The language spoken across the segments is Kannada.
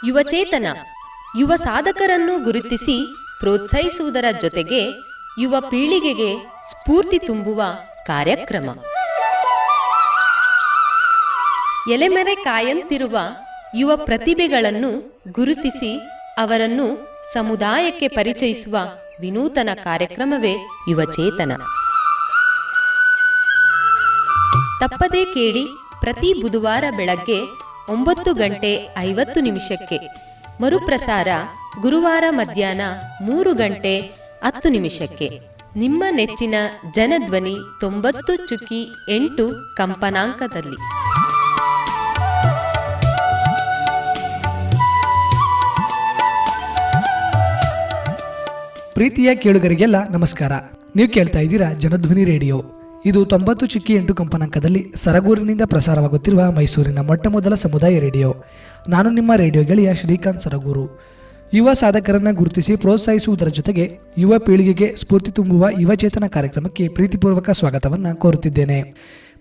ಯುವಚೇತನ ಯುವ ಸಾಧಕರನ್ನು ಗುರುತಿಸಿ ಪ್ರೋತ್ಸಾಹಿಸುವುದರ ಜೊತೆಗೆ ಯುವ ಪೀಳಿಗೆಗೆ ಸ್ಫೂರ್ತಿ ತುಂಬುವ ಕಾರ್ಯಕ್ರಮ. ಎಲೆಮೆರೆ ಕಾಯಂತಿರುವ ಯುವ ಪ್ರತಿಭೆಗಳನ್ನು ಗುರುತಿಸಿ ಅವರನ್ನು ಸಮುದಾಯಕ್ಕೆ ಪರಿಚಯಿಸುವ ವಿನೂತನ ಕಾರ್ಯಕ್ರಮವೇ ಯುವಚೇತನ. ತಪ್ಪದೇ ಕೇಳಿ ಪ್ರತಿ ಬುಧವಾರ ಬೆಳಗ್ಗೆ 9:50 ಮರುಪ್ರಸಾರ ಗುರುವಾರ ಮಧ್ಯಾಹ್ನ 3:10 ನಿಮ್ಮ ನೆಚ್ಚಿನ ಜನಧ್ವನಿ 90.8 ಕಂಪನಾಂಕದಲ್ಲಿ. ಪ್ರೀತಿಯ ಕೇಳುಗರಿಗೆಲ್ಲ ನಮಸ್ಕಾರ. ನೀವು ಕೇಳ್ತಾ ಇದ್ದೀರಾ ಜನಧ್ವನಿ ರೇಡಿಯೋ. ಇದು 90.8 ಕಂಪನಾಂಕದಲ್ಲಿ ಸರಗೂರಿನಿಂದ ಪ್ರಸಾರವಾಗುತ್ತಿರುವ ಮೈಸೂರಿನ ಮೊಟ್ಟಮೊದಲ ಸಮುದಾಯ ರೇಡಿಯೋ. ನಾನು ನಿಮ್ಮ ರೇಡಿಯೋ ಗೆಳೆಯ ಶ್ರೀಕಾಂತ್ ಸರಗೂರು. ಯುವ ಸಾಧಕರನ್ನು ಗುರುತಿಸಿ ಪ್ರೋತ್ಸಾಹಿಸುವುದರ ಜೊತೆಗೆ ಯುವ ಪೀಳಿಗೆಗೆ ಸ್ಫೂರ್ತಿ ತುಂಬುವ ಯುವಚೇತನ ಕಾರ್ಯಕ್ರಮಕ್ಕೆ ಪ್ರೀತಿಪೂರ್ವಕ ಸ್ವಾಗತವನ್ನು ಕೋರುತ್ತಿದ್ದೇನೆ.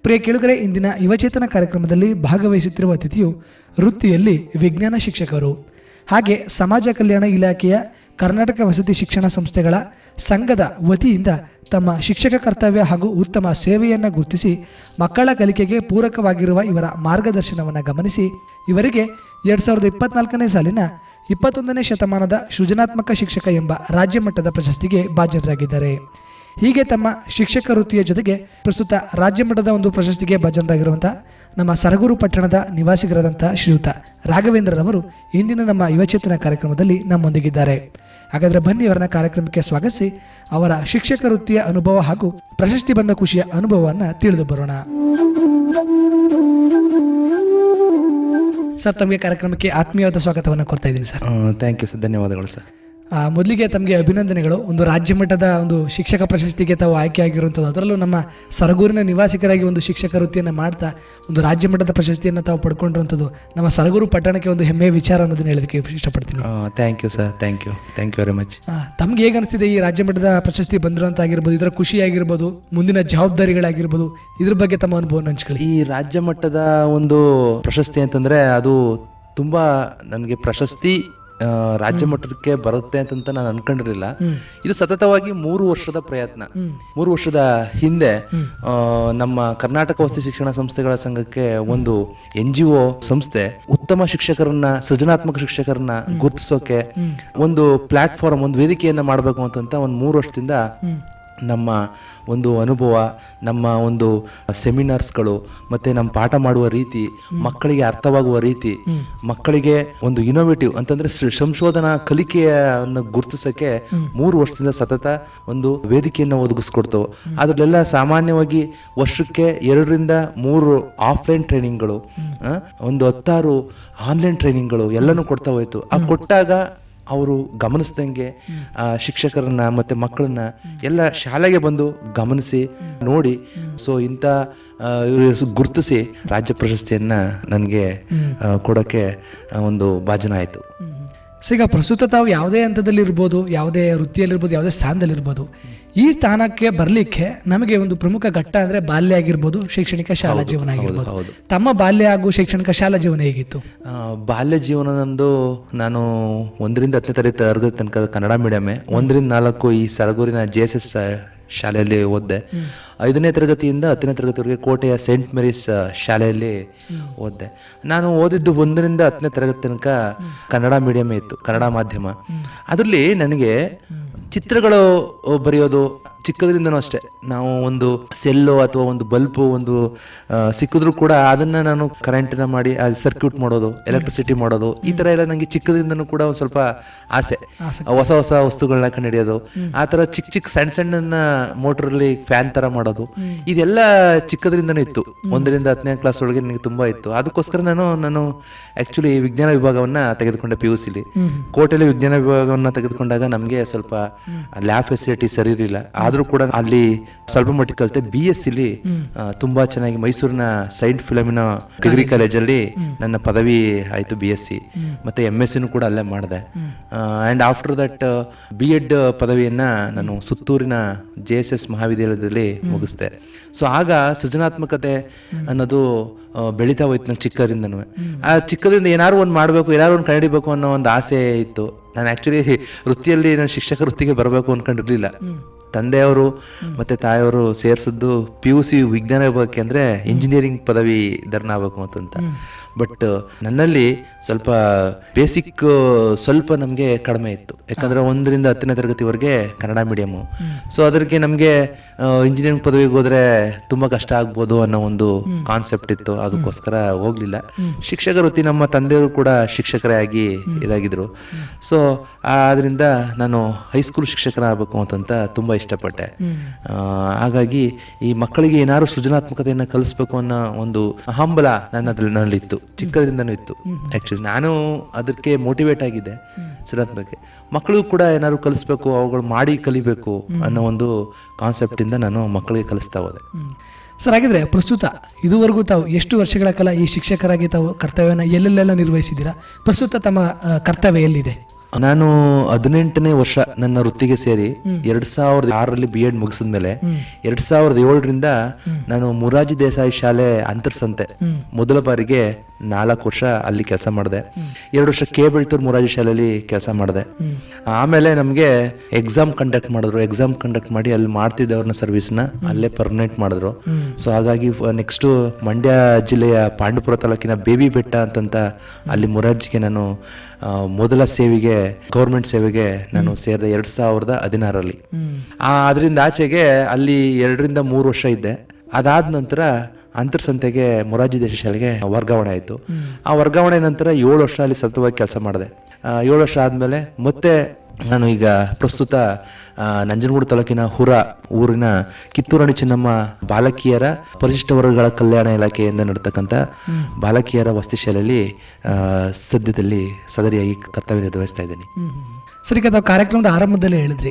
ಪ್ರಿಯ ಕೇಳುಗರೆ, ಇಂದಿನ ಯುವಚೇತನ ಕಾರ್ಯಕ್ರಮದಲ್ಲಿ ಭಾಗವಹಿಸುತ್ತಿರುವ ಅತಿಥಿಯು ವೃತ್ತಿಯಲ್ಲಿ ವಿಜ್ಞಾನ ಶಿಕ್ಷಕರು, ಹಾಗೆ ಸಮಾಜ ಕಲ್ಯಾಣ ಇಲಾಖೆಯ ಕರ್ನಾಟಕ ವಸತಿ ಶಿಕ್ಷಣ ಸಂಸ್ಥೆಗಳ ಸಂಘದ ವತಿಯಿಂದ ತಮ್ಮ ಶಿಕ್ಷಕ ಕರ್ತವ್ಯ ಹಾಗೂ ಉತ್ತಮ ಸೇವೆಯನ್ನು ಗುರುತಿಸಿ ಮಕ್ಕಳ ಕಲಿಕೆಗೆ ಪೂರಕವಾಗಿರುವ ಇವರ ಮಾರ್ಗದರ್ಶನವನ್ನು ಗಮನಿಸಿ ಇವರಿಗೆ 2024ನೇ ಸಾಲಿನ 21ನೇ ಶತಮಾನದ ಸೃಜನಾತ್ಮಕ ಶಿಕ್ಷಕ ಎಂಬ ರಾಜ್ಯ ಮಟ್ಟದ ಪ್ರಶಸ್ತಿಗೆ ಭಾಜನರಾಗಿದ್ದಾರೆ. ಹೀಗೆ ತಮ್ಮ ಶಿಕ್ಷಕ ವೃತ್ತಿಯ ಜೊತೆಗೆ ಪ್ರಸ್ತುತ ರಾಜ್ಯ ಮಟ್ಟದ ಒಂದು ಪ್ರಶಸ್ತಿಗೆ ಭಾಜನರಾಗಿರುವಂಥ ನಮ್ಮ ಸರಗೂರು ಪಟ್ಟಣದ ನಿವಾಸಿಗರಾದಂಥ ಶ್ರೀಯುತ ರಾಘವೇಂದ್ರರವರು ಇಂದಿನ ನಮ್ಮ ಯುವಚೇತನ ಕಾರ್ಯಕ್ರಮದಲ್ಲಿ ನಮ್ಮೊಂದಿಗಿದ್ದಾರೆ. ಹಾಗಾದರೆ ಬನ್ನಿ ಅವರನ್ನ ಕಾರ್ಯಕ್ರಮಕ್ಕೆ ಸ್ವಾಗತಿಸಿ ಅವರ ಶಿಕ್ಷಕ ವೃತ್ತಿಯ ಅನುಭವ ಹಾಗೂ ಪ್ರಶಸ್ತಿ ಬಂದ ಖುಷಿಯ ಅನುಭವವನ್ನು ತಿಳಿದು ಬರೋಣ. ಸರ್, ತಮಗೆ ಕಾರ್ಯಕ್ರಮಕ್ಕೆ ಆತ್ಮೀಯವಾದ ಸ್ವಾಗತವನ್ನು ಕೊಡ್ತಾ ಇದ್ದೀನಿ ಸರ್. ಥ್ಯಾಂಕ್ ಯು ಸರ್, ಧನ್ಯವಾದಗಳು ಸರ್. ಮೊದಲಿಗೆ ತಮಗೆ ಅಭಿನಂದನೆಗಳು. ಒಂದು ರಾಜ್ಯ ಮಟ್ಟದ ಒಂದು ಶಿಕ್ಷಕ ಪ್ರಶಸ್ತಿಗೆ ತಾವು ಆಯ್ಕೆ ಆಗಿರುವಂಥದ್ದು, ಅದರಲ್ಲೂ ನಮ್ಮ ಸರಗೂರಿನ ನಿವಾಸಿಗರಾಗಿ ಒಂದು ಶಿಕ್ಷಕ ವೃತ್ತಿಯನ್ನು ಮಾಡ್ತಾ ಒಂದು ರಾಜ್ಯ ಮಟ್ಟದ ಪ್ರಶಸ್ತಿಯನ್ನು ತಾವು ಪಡ್ಕೊಂಡಿರುವಂಥದ್ದು ನಮ್ಮ ಸರಗೂರು ಪಟ್ಟಣಕ್ಕೆ ಒಂದು ಹೆಮ್ಮೆಯ ವಿಚಾರ ಅನ್ನೋದನ್ನ ಹೇಳೋದಕ್ಕೆ ಇಷ್ಟಪಡ್ತೀನಿ. Thank you sir, thank you very much. ತಮ್ಗೆ ಹೇಗೆ ಅನಿಸ್ತಿದೆ ಈ ರಾಜ್ಯ ಮಟ್ಟದ ಪ್ರಶಸ್ತಿ ಬಂದಿರೋಂತಾಗಿರ್ಬೋದು, ಇದರ ಖುಷಿ ಆಗಿರ್ಬೋದು, ಮುಂದಿನ ಜವಾಬ್ದಾರಿಗಳಾಗಿರ್ಬೋದು, ಇದ್ರ ಬಗ್ಗೆ ತಮ್ಮ ಅನುಭವವನ್ನು ಹಂಚ್ಕೊಳ್ಳಿ. ಈ ರಾಜ್ಯ ಮಟ್ಟದ ಒಂದು ಪ್ರಶಸ್ತಿ ಅಂತಂದರೆ ಅದು ತುಂಬ ನನಗೆ ಪ್ರಶಸ್ತಿ ರಾಜ್ಯ ಮಟ್ಟಕ್ಕೆ ಬರುತ್ತೆ ಅಂತ ನಾನು ಅನ್ಕೊಂಡಿರಲಿಲ್ಲ. ಇದು ಸತತವಾಗಿ 3 ವರ್ಷದ ಪ್ರಯತ್ನ. 3 ವರ್ಷದ ಹಿಂದೆ ನಮ್ಮ ಕರ್ನಾಟಕ ವಸತಿ ಶಿಕ್ಷಣ ಸಂಸ್ಥೆಗಳ ಸಂಘಕ್ಕೆ ಒಂದು NGO ಸಂಸ್ಥೆ ಉತ್ತಮ ಶಿಕ್ಷಕರನ್ನ, ಸೃಜನಾತ್ಮಕ ಶಿಕ್ಷಕರನ್ನ ಗುರುತಿಸೋಕೆ ಒಂದು ಪ್ಲಾಟ್ಫಾರ್ಮ್, ಒಂದು ವೇದಿಕೆಯನ್ನ ಮಾಡಬೇಕು ಅಂತ ಒಂದು 3 ವರ್ಷದಿಂದ ನಮ್ಮ ಒಂದು ಅನುಭವ, ನಮ್ಮ ಒಂದು ಸೆಮಿನಾರ್ಸ್ಗಳು, ಮತ್ತು ನಮ್ಮ ಪಾಠ ಮಾಡುವ ರೀತಿ, ಮಕ್ಕಳಿಗೆ ಅರ್ಥವಾಗುವ ರೀತಿ, ಮಕ್ಕಳಿಗೆ ಒಂದು ಇನೋವೇಟಿವ್ ಅಂತಂದರೆ ಸಂಶೋಧನಾ ಕಲಿಕೆಯನ್ನು ಗುರುತಿಸೋಕ್ಕೆ 3 ವರ್ಷದಿಂದ ಸತತ ಒಂದು ವೇದಿಕೆಯನ್ನು ಒದಗಿಸ್ಕೊಡ್ತು. ಅದರಲ್ಲೆಲ್ಲ ಸಾಮಾನ್ಯವಾಗಿ ವರ್ಷಕ್ಕೆ 2 ರಿಂದ 3 ಆಫ್ಲೈನ್ ಟ್ರೈನಿಂಗ್ಗಳು, ಒಂದು 16 ಆನ್ಲೈನ್ ಟ್ರೈನಿಂಗ್ಗಳು ಎಲ್ಲನೂ ಕೊಡ್ತಾ ಹೋಯ್ತು. ಆ ಕೊಟ್ಟಾಗ ಅವರು ಗಮನಿಸ್ದಂಗೆ ಶಿಕ್ಷಕರನ್ನ ಮತ್ತು ಮಕ್ಕಳನ್ನ ಎಲ್ಲ ಶಾಲೆಗೆ ಬಂದು ಗಮನಿಸಿ ನೋಡಿ, ಸೊ ಇಂಥ ಗುರುತಿಸಿ ರಾಜ್ಯ ಪ್ರಶಸ್ತಿಯನ್ನು ನನಗೆ ಕೊಡೋಕ್ಕೆ ಒಂದು ಭಾಜನ ಆಯಿತು. ಈಗ ಪ್ರಸ್ತುತ ತಾವು ಯಾವುದೇ ಹಂತದಲ್ಲಿರ್ಬೋದು, ಯಾವುದೇ ವೃತ್ತಿಯಲ್ಲಿರ್ಬೋದು, ಯಾವುದೇ ಸ್ಥಾನದಲ್ಲಿರ್ಬೋದು, ಈ ಸ್ಥಾನಕ್ಕೆ ಬರಲಿಕ್ಕೆ ನಮಗೆ ಒಂದು ಪ್ರಮುಖ ಘಟ್ಟ ಅಂದರೆ ಬಾಲ್ಯ ಆಗಿರ್ಬೋದು, ಶೈಕ್ಷಣಿಕ ಶಾಲಾ ಜೀವನ ಆಗಿರ್ಬೋದು. ತಮ್ಮ ಬಾಲ್ಯ ಹಾಗೂ ಶೈಕ್ಷಣಿಕ ಶಾಲಾ ಜೀವನ ಹೇಗಿತ್ತು? ಬಾಲ್ಯ ಜೀವನ ನಂದು, ನಾನು 1 ರಿಂದ 10ನೇ ತರಗತಿ ತನಕ ಕನ್ನಡ ಮೀಡಿಯಮೇ, 1 ರಿಂದ 4 ಈ ಸರಗೂರಿನ JSS ಶಾಲೆಯಲ್ಲಿ ಓದಿದೆ. 5ನೇ ತರಗತಿಯಿಂದ 10ನೇ ತರಗತಿವರೆಗೆ ಕೋಟೆಯ ಸೇಂಟ್ ಮೇರೀಸ್ ಶಾಲೆಯಲ್ಲಿ ಓದಿದೆ. ನಾನು ಓದಿದ್ದು 1 ರಿಂದ 10ನೇ ತರಗತಿ ತನಕ ಕನ್ನಡ ಮೀಡಿಯಮೇ ಇತ್ತು, ಕನ್ನಡ ಮಾಧ್ಯಮ. ಅದರಲ್ಲಿ ನನಗೆ ಚಿತ್ರಗಳು ಬರೆಯೋದು ಚಿಕ್ಕದ್ರಿಂದನೂ ಅಷ್ಟೇ. ನಾವು ಒಂದು ಸೆಲ್ಲು ಅಥವಾ ಒಂದು ಬಲ್ಬು ಒಂದು ಸಿಕ್ಕಿದ್ರು ಕೂಡ ಅದನ್ನು ನಾನು ಕರೆಂಟಿನ ಮಾಡಿ ಸರ್ಕ್ಯೂಟ್ ಮಾಡೋದು, ಎಲೆಕ್ಟ್ರಿಸಿಟಿ ಮಾಡೋದು, ಈ ಥರ ಎಲ್ಲ ನನಗೆ ಚಿಕ್ಕದ್ರಿಂದನೂ ಕೂಡ ಒಂದು ಸ್ವಲ್ಪ ಆಸೆ. ಹೊಸ ಹೊಸ ವಸ್ತುಗಳನ್ನ ಕಂಡುಹಿಡಿಯೋದು, ಆ ಥರ ಚಿಕ್ಕ ಸಣ್ಣ ಮೋಟ್ರಲ್ಲಿ ಫ್ಯಾನ್ ಥರ ಮಾಡೋದು, ಇದೆಲ್ಲ ಚಿಕ್ಕದ್ರಿಂದನೂ ಇತ್ತು. 1 ರಿಂದ 10ನೇ ಕ್ಲಾಸ್ ಒಳಗೆ ನನಗೆ ತುಂಬ ಇತ್ತು. ಅದಕ್ಕೋಸ್ಕರ ನಾನು ಆ್ಯಕ್ಚುಲಿ ವಿಜ್ಞಾನ ವಿಭಾಗವನ್ನು ತೆಗೆದುಕೊಂಡೆ. PUCಲಿ ಕೋಟೆಯಲ್ಲಿ ವಿಜ್ಞಾನ ವಿಭಾಗವನ್ನು ತೆಗೆದುಕೊಂಡಾಗ ನಮಗೆ ಸ್ವಲ್ಪ ಲ್ಯಾಬ್ ಫೆಸಿಲಿಟಿ ಸರಿ ಇರಲಿಲ್ಲ. ಆದರೂ ಆದ್ರೂ ಕೂಡ ಅಲ್ಲಿ ಸ್ವಲ್ಪ ಮಟ್ಟಿಗೆ ಕಲಿತೆ. BSc ತುಂಬಾ ಚೆನ್ನಾಗಿ ಮೈಸೂರಿನ ಸೈಂಟ್ ಫಿಲಮಿನ ಡಿಗ್ರಿ ಕಾಲೇಜಲ್ಲಿ ನನ್ನ ಪದವಿ ಆಯ್ತು BSc. ಮತ್ತೆ MSc ಕೂಡ ಅಲ್ಲೇ ಮಾಡಿದೆ. ಅಂಡ್ ಆಫ್ಟರ್ ದಟ್ B.Ed ಪದವಿಯನ್ನ ನಾನು ಸುತ್ತೂರಿನ JSS ಮಹಾವಿದ್ಯಾಲಯದಲ್ಲಿ ಮುಗಿಸ್ದೆ. ಸೊ ಆಗ ಸೃಜನಾತ್ಮಕತೆ ಅನ್ನೋದು ಬೆಳೀತಾ ಹೋಯ್ತು ನಂಗೆ ಚಿಕ್ಕದಿಂದನೂ. ಆ ಚಿಕ್ಕದಿಂದ ಏನಾದ್ರು ಒಂದು ಮಾಡಬೇಕು, ಏನಾದ್ರು ಒಂದು ಕಂಡಿಡಿಬೇಕು ಅನ್ನೋ ಒಂದು ಆಸೆ ಇತ್ತು. ನಾನು ಆ್ಯಕ್ಚುಲಿ ವೃತ್ತಿಯಲ್ಲಿ ನಾನು ಶಿಕ್ಷಕ ವೃತ್ತಿಗೆ ಬರಬೇಕು ಅಂದ್ಕೊಂಡಿರ್ಲಿಲ್ಲ. ತಂದೆಯವರು ಮತ್ತು ತಾಯಿಯವರು ಸೇರಿಸಿದ್ದು PUC ವಿಜ್ಞಾನ ವಿಭಾಗಕ್ಕೆ, ಅಂದರೆ ಇಂಜಿನಿಯರಿಂಗ್ ಪದವೀಧರನ ಆಗಬೇಕು ಅಂತಂತ. ಬಟ್ ನನ್ನಲ್ಲಿ ಸ್ವಲ್ಪ ಬೇಸಿಕ್ ಸ್ವಲ್ಪ ನಮಗೆ ಕಡಿಮೆ ಇತ್ತು. ಯಾಕಂದರೆ 1ರಿಂದ 10ನೇ ತರಗತಿವರೆಗೆ ಕನ್ನಡ ಮೀಡಿಯಮು. ಸೊ ಅದಕ್ಕೆ ನಮಗೆ ಇಂಜಿನಿಯರಿಂಗ್ ಪದವಿಗೆ ಹೋದರೆ ತುಂಬ ಕಷ್ಟ ಆಗ್ಬೋದು ಅನ್ನೋ ಒಂದು ಕಾನ್ಸೆಪ್ಟ್ ಇತ್ತು. ಅದಕ್ಕೋಸ್ಕರ ಹೋಗಲಿಲ್ಲ. ಶಿಕ್ಷಕ ವೃತ್ತಿ, ನಮ್ಮ ತಂದೆಯವರು ಕೂಡ ಶಿಕ್ಷಕರೇ ಆಗಿ ಇದಾಗಿದ್ದರು. ಸೊ ಅದರಿಂದ ನಾನು ಹೈಸ್ಕೂಲ್ ಶಿಕ್ಷಕನಾಗಬೇಕು ಅಂತಂತ ತುಂಬ ಇಷ್ಟಪಟ್ಟೆ. ಹಾಗಾಗಿ ಈ ಮಕ್ಕಳಿಗೆ ಏನಾದ್ರು ಸೃಜನಾತ್ಮಕತೆಯನ್ನು ಕಲಿಸ್ಬೇಕು ಅನ್ನೋ ಒಂದು ಹಂಬಲ ನನ್ನಲ್ಲಿತ್ತು, ಚಿಕ್ಕದ್ರಿಂದನೂ ಇತ್ತು. ಆ್ಯಕ್ಚುಲಿ ನಾನು ಅದಕ್ಕೆ ಮೋಟಿವೇಟ್ ಆಗಿದ್ದೆ. ಸೃಜನಾತ್ಮಕತೆ ಮಕ್ಕಳಿಗೂ ಕೂಡ ಏನಾದ್ರು ಕಲಿಸ್ಬೇಕು, ಅವುಗಳು ಮಾಡಿ ಕಲಿಬೇಕು ಅನ್ನೋ ಒಂದು ಕಾನ್ಸೆಪ್ಟಿಂದ ನಾನು ಮಕ್ಕಳಿಗೆ ಕಲಿಸ್ತಾ ಹೋದೆ. ಸರ್, ಹಾಗಿದ್ರೆ ಪ್ರಸ್ತುತ ಇದುವರೆಗೂ ತಾವು ಎಷ್ಟು ವರ್ಷಗಳ ಕಾಲ ಈ ಶಿಕ್ಷಕರಾಗಿ ತಾವು ಕರ್ತವ್ಯನ ಎಲ್ಲೆಲ್ಲೆಲ್ಲ ನಿರ್ವಹಿಸಿದ್ದೀರಾ? ಪ್ರಸ್ತುತ ತಮ್ಮ ಕರ್ತವ್ಯ ಎಲ್ಲಿದೆ? ನಾನು 18ನೇ ವರ್ಷ ನನ್ನ ವೃತ್ತಿಗೆ ಸೇರಿ 2006ರಲ್ಲಿ B.Ed ಮುಗಿಸಿದ್ಮೇಲೆ 2007ರಿಂದ ನಾನು ಮೊರಾರ್ಜಿ ದೇಸಾಯಿ ಶಾಲೆ ಅಂತರ್ಸಂತೆ ಮೊದಲ ಬಾರಿಗೆ 4 ವರ್ಷ ಅಲ್ಲಿ ಕೆಲಸ ಮಾಡಿದೆ. 2 ವರ್ಷ ಕೆ ಬೆಳ್ತೂರು ಮೊರಾರ್ಜಿ ಶಾಲೆಯಲ್ಲಿ ಕೆಲಸ ಮಾಡಿದೆ. ಆಮೇಲೆ ನಮಗೆ ಎಕ್ಸಾಮ್ ಕಂಡಕ್ಟ್ ಮಾಡಿದ್ರು. ಎಕ್ಸಾಮ್ ಕಂಡಕ್ಟ್ ಮಾಡಿ ಅಲ್ಲಿ ಮಾಡ್ತಿದ್ದವ್ರನ್ನ ಸರ್ವಿಸ್ನ ಅಲ್ಲೇ ಪರ್ಮನೆಂಟ್ ಮಾಡಿದ್ರು. ಸೊ ಹಾಗಾಗಿ ನೆಕ್ಸ್ಟು ಮಂಡ್ಯ ಜಿಲ್ಲೆಯ ಪಾಂಡುಪುರ ತಾಲೂಕಿನ ಬೇಬಿ ಬೆಟ್ಟ ಅಂತಂತ ಅಲ್ಲಿ ಮೊರಾರ್ಜಿಗೆ ನಾನು ಮೊದಲ ಸೇವೆಗೆ, ಗೌರ್ಮೆಂಟ್ ಸೇವೆಗೆ ನಾನು ಸೇರಿದೆ 2016ರಲ್ಲಿ. ಅದರಿಂದ ಆಚೆಗೆ ಅಲ್ಲಿ 2ರಿಂದ 3 ವರ್ಷ ಇದ್ದೆ. ಅದಾದ ನಂತರ ಅಂತರ್ಸಂತೆಗೆ ಮೊರಾರ್ಜಿ ದೇಸಾಯಿ ಶಾಲೆಗೆ ವರ್ಗಾವಣೆ ಆಯಿತು. ಆ ವರ್ಗಾವಣೆ ನಂತರ 7 ವರ್ಷ ಅಲ್ಲಿ ಸತತವಾಗಿ ಕೆಲಸ ಮಾಡಿದೆ. 7 ವರ್ಷ ಆದಮೇಲೆ ಮತ್ತೆ ನಾನು ಈಗ ಪ್ರಸ್ತುತ ನಂಜನಗೂಡು ತಾಲೂಕಿನ ಹುರ ಊರಿನ ಕಿತ್ತೂರಾಣಿ ಚೆನ್ನಮ್ಮ ಬಾಲಕಿಯರ ಪರಿಶಿಷ್ಟ ವರ್ಗಗಳ ಕಲ್ಯಾಣ ಇಲಾಖೆಯಿಂದ ನಡ್ತಕ್ಕಂಥ ಬಾಲಕಿಯರ ವಸತಿ ಶಾಲೆಯಲ್ಲಿ ಸದ್ಯದಲ್ಲಿ ಸದರಿಯಾಗಿ ಕರ್ತವ್ಯ ನಿರ್ವಹಿಸ್ತಾ ಇದ್ದೀನಿ. ಸರ್, ಈಗ ತಾವು ಕಾರ್ಯಕ್ರಮದ ಆರಂಭದಲ್ಲೇ ಹೇಳಿದ್ರಿ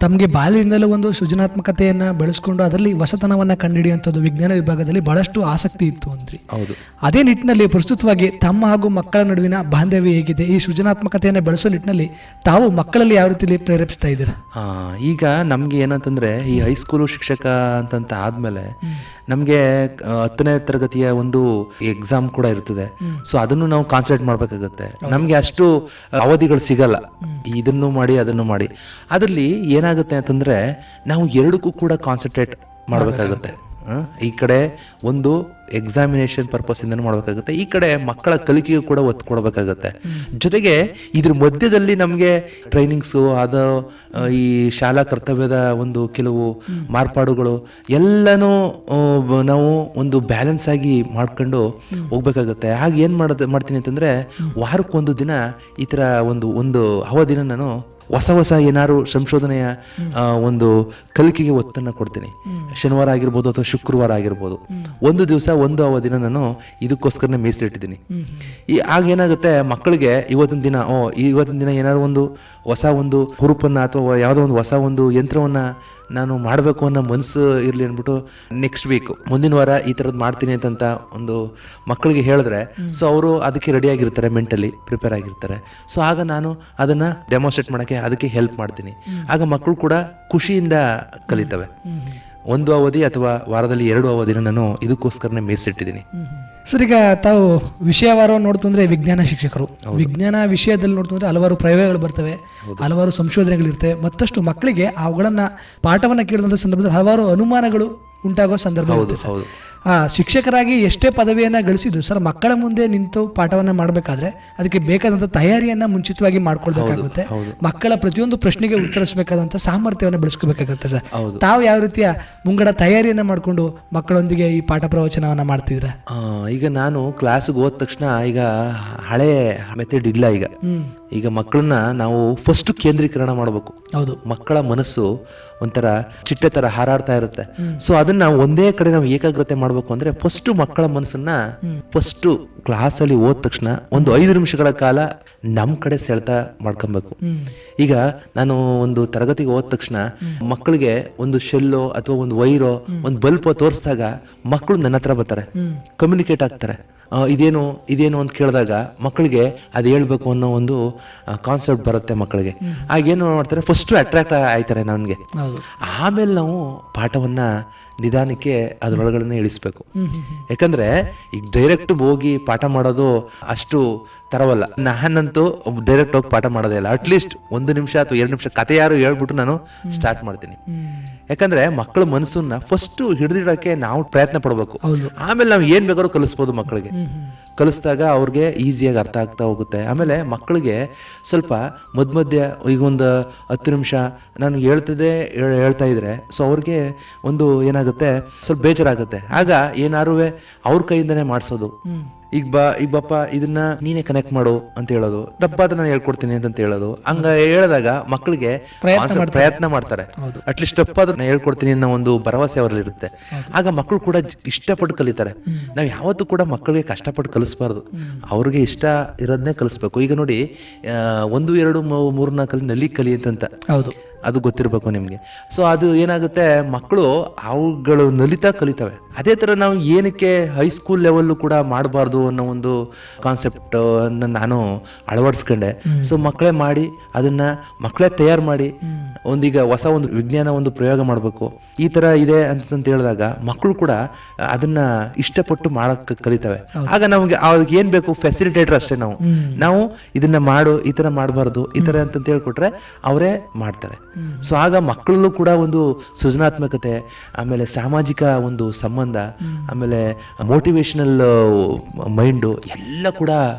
ತಮಗೆ ಬಾಲ್ಯದಿಂದಲೂ ಒಂದು ಸೃಜನಾತ್ಮಕತೆಯನ್ನು ಬೆಳೆಸ್ಕೊಂಡು ಅದರಲ್ಲಿ ಹೊಸತನವನ್ನು ಕಂಡುಹಿಡಿಯುವಂಥದ್ದು ವಿಜ್ಞಾನ ವಿಭಾಗದಲ್ಲಿ ಬಹಳಷ್ಟು ಆಸಕ್ತಿ ಇತ್ತು ಅಂದ್ರಿ. ಹೌದು. ಅದೇ ನಿಟ್ಟಿನಲ್ಲಿ ಪ್ರಸ್ತುತವಾಗಿ ತಮ್ಮ ಹಾಗೂ ಮಕ್ಕಳ ನಡುವಿನ ಬಾಂಧವ್ಯ ಹೇಗಿದೆ? ಈ ಸೃಜನಾತ್ಮಕತೆಯನ್ನು ಬೆಳೆಸೋ ನಿಟ್ಟಿನಲ್ಲಿ ತಾವು ಮಕ್ಕಳಲ್ಲಿ ಯಾವ ರೀತಿಯಲ್ಲಿ ಪ್ರೇರೇಪಿಸ್ತಾ ಇದ್ದೀರಾ? ಈಗ ನಮಗೆ ಏನಂತಂದರೆ ಈ ಹೈಸ್ಕೂಲು ಶಿಕ್ಷಕ ಅಂತಂತ ಆದಮೇಲೆ ನಮಗೆ 10ನೇ ತರಗತಿಯ ಒಂದು ಎಕ್ಸಾಮ್ ಕೂಡ ಇರ್ತದೆ. ಸೊ ಅದನ್ನು ನಾವು ಕಾನ್ಸಂಟ್ರೇಟ್ ಮಾಡಬೇಕಾಗುತ್ತೆ. ನಮಗೆ ಅಷ್ಟು ಅವಧಿಗಳು ಸಿಗಲ್ಲ, ಇದನ್ನು ಮಾಡಿ ಅದನ್ನು ಮಾಡಿ. ಅದರಲ್ಲಿ ಏನಾಗುತ್ತೆ ಅಂತಂದರೆ ನಾವು ಎರಡಕ್ಕೂ ಕೂಡ ಕಾನ್ಸಂಟ್ರೇಟ್ ಮಾಡಬೇಕಾಗುತ್ತೆ. ಈ ಕಡೆ ಒಂದು ಎಕ್ಸಾಮಿನೇಷನ್ ಪರ್ಪಸ್ ಇಂದ ಮಾಡಬೇಕಾಗುತ್ತೆ, ಈ ಕಡೆ ಮಕ್ಕಳ ಕಲಿಕೆಗೂ ಕೂಡ ಒತ್ತು ಕೊಡಬೇಕಾಗುತ್ತೆ. ಜೊತೆಗೆ ಇದ್ರ ಮಧ್ಯದಲ್ಲಿ ನಮಗೆ ಟ್ರೈನಿಂಗ್ಸು, ಅದು ಈ ಶಾಲಾ ಕರ್ತವ್ಯದ ಒಂದು ಕೆಲವು ಮಾರ್ಪಾಡುಗಳು ಎಲ್ಲನೂ ನಾವು ಒಂದು ಬ್ಯಾಲೆನ್ಸ್ ಆಗಿ ಮಾಡ್ಕೊಂಡು ಹೋಗ್ಬೇಕಾಗುತ್ತೆ. ಹಾಗೆ ಏನು ಮಾಡ್ತೀನಿ ಅಂತಂದರೆ ವಾರಕ್ಕೊಂದು ದಿನ ಈ ಥರ ಒಂದು ಅವಧಿನ ನಾನು ಹೊಸ ಏನಾದ್ರು ಸಂಶೋಧನೆಯ ಒಂದು ಕಲಿಕೆಗೆ ಒತ್ತನ್ನು ಕೊಡ್ತೀನಿ. ಶನಿವಾರ ಆಗಿರ್ಬೋದು ಅಥವಾ ಶುಕ್ರವಾರ ಆಗಿರ್ಬೋದು, ಒಂದು ದಿವಸ ಒಂದು ಅವಧಿನ ನಾನು ಇದಕ್ಕೋಸ್ಕರನೇ ಮೀಸಲಿಟ್ಟಿದ್ದೀನಿ. ಆಗೇನಾಗುತ್ತೆ, ಮಕ್ಕಳಿಗೆ ಇವತ್ತಿನ ದಿನ ಏನಾದ್ರು ಒಂದು ಹೊಸ ಒಂದು ಹುರುಪನ್ನು ಅಥವಾ ಯಾವುದೋ ಒಂದು ಹೊಸ ಒಂದು ಯಂತ್ರವನ್ನು ನಾನು ಮಾಡಬೇಕು ಅನ್ನೋ ಮನಸ್ಸು ಇರಲಿ ಅಂದ್ಬಿಟ್ಟು ನೆಕ್ಸ್ಟ್ ವೀಕ್ ಮುಂದಿನ ವಾರ ಈ ಥರದ್ದು ಮಾಡ್ತೀನಿ ಅಂತಂತ ಒಂದು ಮಕ್ಕಳಿಗೆ ಹೇಳಿದ್ರೆ, ಸೊ ಅವರು ಅದಕ್ಕೆ ರೆಡಿಯಾಗಿರ್ತಾರೆ, ಮೆಂಟಲಿ ಪ್ರಿಪೇರ್ ಆಗಿರ್ತಾರೆ. ಸೊ ಆಗ ನಾನು ಅದನ್ನು ಡೆಮಾನ್ಸ್ಟ್ರೇಟ್ ಮಾಡೋಕ್ಕೆ ಅದಕ್ಕೆ ಹೆಲ್ಪ್ ಮಾಡ್ತೀನಿ. ಆಗ ಮಕ್ಕಳು ಕೂಡ ಖುಷಿಯಿಂದ ಕಲಿತವೆ. ಒಂದು ಅವಧಿ ಅಥವಾ ವಾರದಲ್ಲಿ 2 ಅವಧಿನ ನಾನು ಇದಕ್ಕೋಸ್ಕರನೇ ಮೀಸಲಿಟ್ಟಿದ್ದೀನಿ. ಸರ್, ಈಗ ತಾವು ವಿಷಯವಾರ ನೋಡ್ತಂದ್ರೆ ವಿಜ್ಞಾನ ಶಿಕ್ಷಕರು, ವಿಜ್ಞಾನ ವಿಷಯದಲ್ಲಿ ನೋಡ್ತಂದ್ರೆ ಹಲವಾರು ಪ್ರಯೋಗಗಳು ಬರ್ತವೆ, ಹಲವಾರು ಸಂಶೋಧನೆಗಳಿರ್ತವೆ. ಮತ್ತಷ್ಟು ಮಕ್ಕಳಿಗೆ ಅವುಗಳನ್ನ ಪಾಠವನ್ನು ಕೇಳಿದಂಥ ಸಂದರ್ಭದಲ್ಲಿ ಹಲವಾರು ಅನುಮಾನಗಳು ಉಂಟಾಗೋ ಸಂದರ್ಭ ಇರುತ್ತೆ. ಶಿಕ್ಷಕರಾಗಿ ಎಷ್ಟೇ ಪದವಿಯನ್ನು ಗಳಿಸಿದ್ರು ಸರ್, ಮಕ್ಕಳ ಮುಂದೆ ನಿಂತು ಪಾಠವನ್ನು ಮಾಡಬೇಕಾದ್ರೆ ಅದಕ್ಕೆ ಬೇಕಾದಂಥ ತಯಾರಿಯನ್ನು ಮುಂಚಿತವಾಗಿ ಮಾಡ್ಕೊಳ್ಬೇಕಾಗುತ್ತೆ. ಮಕ್ಕಳ ಪ್ರತಿಯೊಂದು ಪ್ರಶ್ನೆಗೆ ಉತ್ತರಿಸಬೇಕಾದಂಥ ಸಾಮರ್ಥ್ಯವನ್ನು ಬೆಳೆಸ್ಕೋಬೇಕಾಗುತ್ತೆ. ಸರ್, ತಾವು ಯಾವ ರೀತಿಯ ಮುಂಗಡ ತಯಾರಿಯನ್ನು ಮಾಡಿಕೊಂಡು ಮಕ್ಕಳೊಂದಿಗೆ ಈ ಪಾಠ ಪ್ರವಚನವನ್ನು ಮಾಡ್ತಿದ್ರ? ಈಗ ನಾನು ಕ್ಲಾಸ್ಗೆ ಹೋದ ತಕ್ಷಣ ಈಗ ಹಳೆ ಮೆಥಡ್ ಇಲ್ಲ. ಈಗ ಮಕ್ಕಳನ್ನ ನಾವು ಫಸ್ಟ್ ಕೇಂದ್ರೀಕರಣ ಮಾಡಬೇಕು. ಹೌದು, ಮಕ್ಕಳ ಮನಸ್ಸು ಒಂಥರ ಚಿಟ್ಟೆ ಥರ ಹಾರಾಡ್ತಾ ಇರುತ್ತೆ. ಸೊ ಅದನ್ನ ಒಂದೇ ಕಡೆ ನಾವು ಏಕಾಗ್ರತೆ ಮಾಡಬೇಕು ಅಂದರೆ ಫಸ್ಟು ಮಕ್ಕಳ ಮನಸ್ಸನ್ನ ಫಸ್ಟು ಕ್ಲಾಸಲ್ಲಿ ಹೋದ ತಕ್ಷಣ ಒಂದು 5 ನಿಮಿಷಗಳ ಕಾಲ ನಮ್ಮ ಕಡೆ ಸೆಳೆತ ಮಾಡ್ಕೊಬೇಕು. ಈಗ ನಾನು ಒಂದು ತರಗತಿಗೆ ಹೋದ ತಕ್ಷಣ ಮಕ್ಕಳಿಗೆ ಒಂದು ಶೆಲ್ಲೋ ಅಥವಾ ಒಂದು ವೈರೋ ಒಂದು ಬಲ್ಪೋ ತೋರಿಸಿದಾಗ ಮಕ್ಕಳು ನನ್ನ ಹತ್ರ ಬರ್ತಾರೆ, ಕಮ್ಯುನಿಕೇಟ್ ಆಗ್ತಾರೆ. ಇದೇನು ಅಂತ ಕೇಳಿದಾಗ ಮಕ್ಕಳಿಗೆ ಅದು ಹೇಳ್ಬೇಕು ಅನ್ನೋ ಒಂದು ಕಾನ್ಸೆಪ್ಟ್ ಬರುತ್ತೆ ಮಕ್ಕಳಿಗೆ. ಆಗೇನು ಮಾಡ್ತಾರೆ, ಫಸ್ಟು ಅಟ್ರಾಕ್ಟ್ ಆಯ್ತಾರೆ ನನಗೆ. ಆಮೇಲೆ ನಾವು ಪಾಠವನ್ನ ನಿಧಾನಕ್ಕೆ ಅದರೊಳಗಡೆ ಇಳಿಸ್ಬೇಕು. ಯಾಕಂದ್ರೆ ಈಗ ಡೈರೆಕ್ಟ್ ಹೋಗಿ ಪಾಠ ಮಾಡೋದು ಅಷ್ಟು ತರವಲ್ಲ. ನಾನಂತೂ ಡೈರೆಕ್ಟ್ ಹೋಗಿ ಪಾಠ ಮಾಡೋದೇ ಇಲ್ಲ. ಅಟ್ಲೀಸ್ಟ್ 1 ನಿಮಿಷ ಅಥವಾ 2 ನಿಮಿಷ ಕತೆ ಯಾರು ಹೇಳ್ಬಿಟ್ಟು ನಾನು ಸ್ಟಾರ್ಟ್ ಮಾಡ್ತೀನಿ. ಯಾಕಂದ್ರೆ ಮಕ್ಕಳ ಮನಸ್ಸನ್ನ ಫಸ್ಟ್ ಹಿಡಿದಿಡಕ್ಕೆ ನಾವು ಪ್ರಯತ್ನ ಪಡ್ಬೇಕು. ಆಮೇಲೆ ನಾವು ಏನ್ ಬೇಕಾದ್ರೂ ಕಲಿಸ್ಬೋದು ಮಕ್ಕಳಿಗೆ. ಕಲಿಸಿದಾಗ ಅವ್ರಿಗೆ ಈಸಿಯಾಗಿ ಅರ್ಥ ಆಗ್ತಾ ಹೋಗುತ್ತೆ. ಆಮೇಲೆ ಮಕ್ಕಳಿಗೆ ಸ್ವಲ್ಪ ಮಧ್ಯ ಈಗ ಒಂದು 10 ನಿಮಿಷ ನಾನು ಹೇಳ್ತಾ ಇದ್ರೆ ಸೊ ಅವ್ರಿಗೆ ಒಂದು ಏನಾಗುತ್ತೆ, ಸ್ವಲ್ಪ ಬೇಜಾರಾಗುತ್ತೆ. ಆಗ ಏನಾರು ಅವ್ರ ಕೈಯಿಂದನೇ ಮಾಡಿಸೋದು. ಈಗ ಬಪ್ಪ ಇದನ್ನ ನೀನೇ ಕನೆಕ್ಟ್ ಮಾಡು ಅಂತ ಹೇಳೋದು, ತಪ್ಪಾದ್ರೆ ನಾನು ಹೇಳ್ಕೊಡ್ತೀನಿ ಅಂತ ಹೇಳೋದು. ಹಂಗ ಹೇಳಿದಾಗ ಮಕ್ಕಳಿಗೆ ಪ್ರಯತ್ನ ಮಾಡ್ತಾರೆ. ಅಟ್ಲೀಸ್ಟ್ ತಪ್ಪಾದ್ರೂ ನಾನು ಹೇಳ್ಕೊಡ್ತೀನಿ ಅನ್ನೋ ಒಂದು ಭರವಸೆ ಅವರಲ್ಲಿ ಇರುತ್ತೆ. ಆಗ ಮಕ್ಕಳು ಕೂಡ ಇಷ್ಟಪಟ್ಟು ಕಲಿತಾರೆ. ನಾವು ಯಾವತ್ತೂ ಕೂಡ ಮಕ್ಕಳಿಗೆ ಕಷ್ಟಪಟ್ಟು ಕಲಿಸ್ಬಾರ್ದು, ಅವ್ರಿಗೆ ಇಷ್ಟ ಇರೋದನ್ನೇ ಕಲಿಸ್ಬೇಕು. ಈಗ ನೋಡಿ 1, 2, 3, 4 ನಲ್ಲಿ ಕಲಿ ಅಂತ ಹೌದು, ಅದು ಗೊತ್ತಿರಬೇಕು ನಿಮಗೆ. ಸೊ ಅದು ಏನಾಗುತ್ತೆ, ಮಕ್ಕಳು ಅವುಗಳು ನಲಿತಾ ಕಲಿತವೆ. ಅದೇ ಥರ ನಾವು ಏನಕ್ಕೆ ಹೈಸ್ಕೂಲ್ ಲೆವೆಲ್ಲು ಕೂಡ ಮಾಡಬಾರ್ದು ಅನ್ನೋ ಒಂದು ಕಾನ್ಸೆಪ್ಟ್ ನಾನು ಅಳವಡಿಸ್ಕೊಂಡೆ. ಸೊ ಮಕ್ಕಳೇ ಮಾಡಿ ಅದನ್ನ ಮಕ್ಕಳೇ ತಯಾರು ಮಾಡಿ ಒಂದೀಗ ಹೊಸ ಒಂದು ವಿಜ್ಞಾನ ಒಂದು ಪ್ರಯೋಗ ಮಾಡಬೇಕು ಈ ಥರ ಇದೆ ಅಂತ ಹೇಳಿದಾಗ ಮಕ್ಕಳು ಕೂಡ ಅದನ್ನ ಇಷ್ಟಪಟ್ಟು ಮಾಡಕ್ಕೆ ಕಲಿತವೆ. ಆಗ ನಮಗೆ ಅವ್ರಿಗೆ ಏನು ಬೇಕು, ಫೆಸಿಲಿಟೇಟರ್ ಅಷ್ಟೇ. ನಾವು ಇದನ್ನ ಮಾಡು, ಈ ಥರ ಮಾಡಬಾರ್ದು, ಈ ಥರ ಅಂತ ಹೇಳ್ಕೊಟ್ರೆ ಅವರೇ ಮಾಡ್ತಾರೆ. ಸೊ ಆಗ ಮಕ್ಕಳಲ್ಲೂ ಕೂಡ ಒಂದು ಸೃಜನಾತ್ಮಕತೆ, ಆಮೇಲೆ ಸಾಮಾಜಿಕ ಒಂದು ಸಂಬಂಧ, ಆಮೇಲೆ ಮೋಟಿವೇಶನಲ್ ಮೈಂಡು ಎಲ್ಲ ಕೂಡ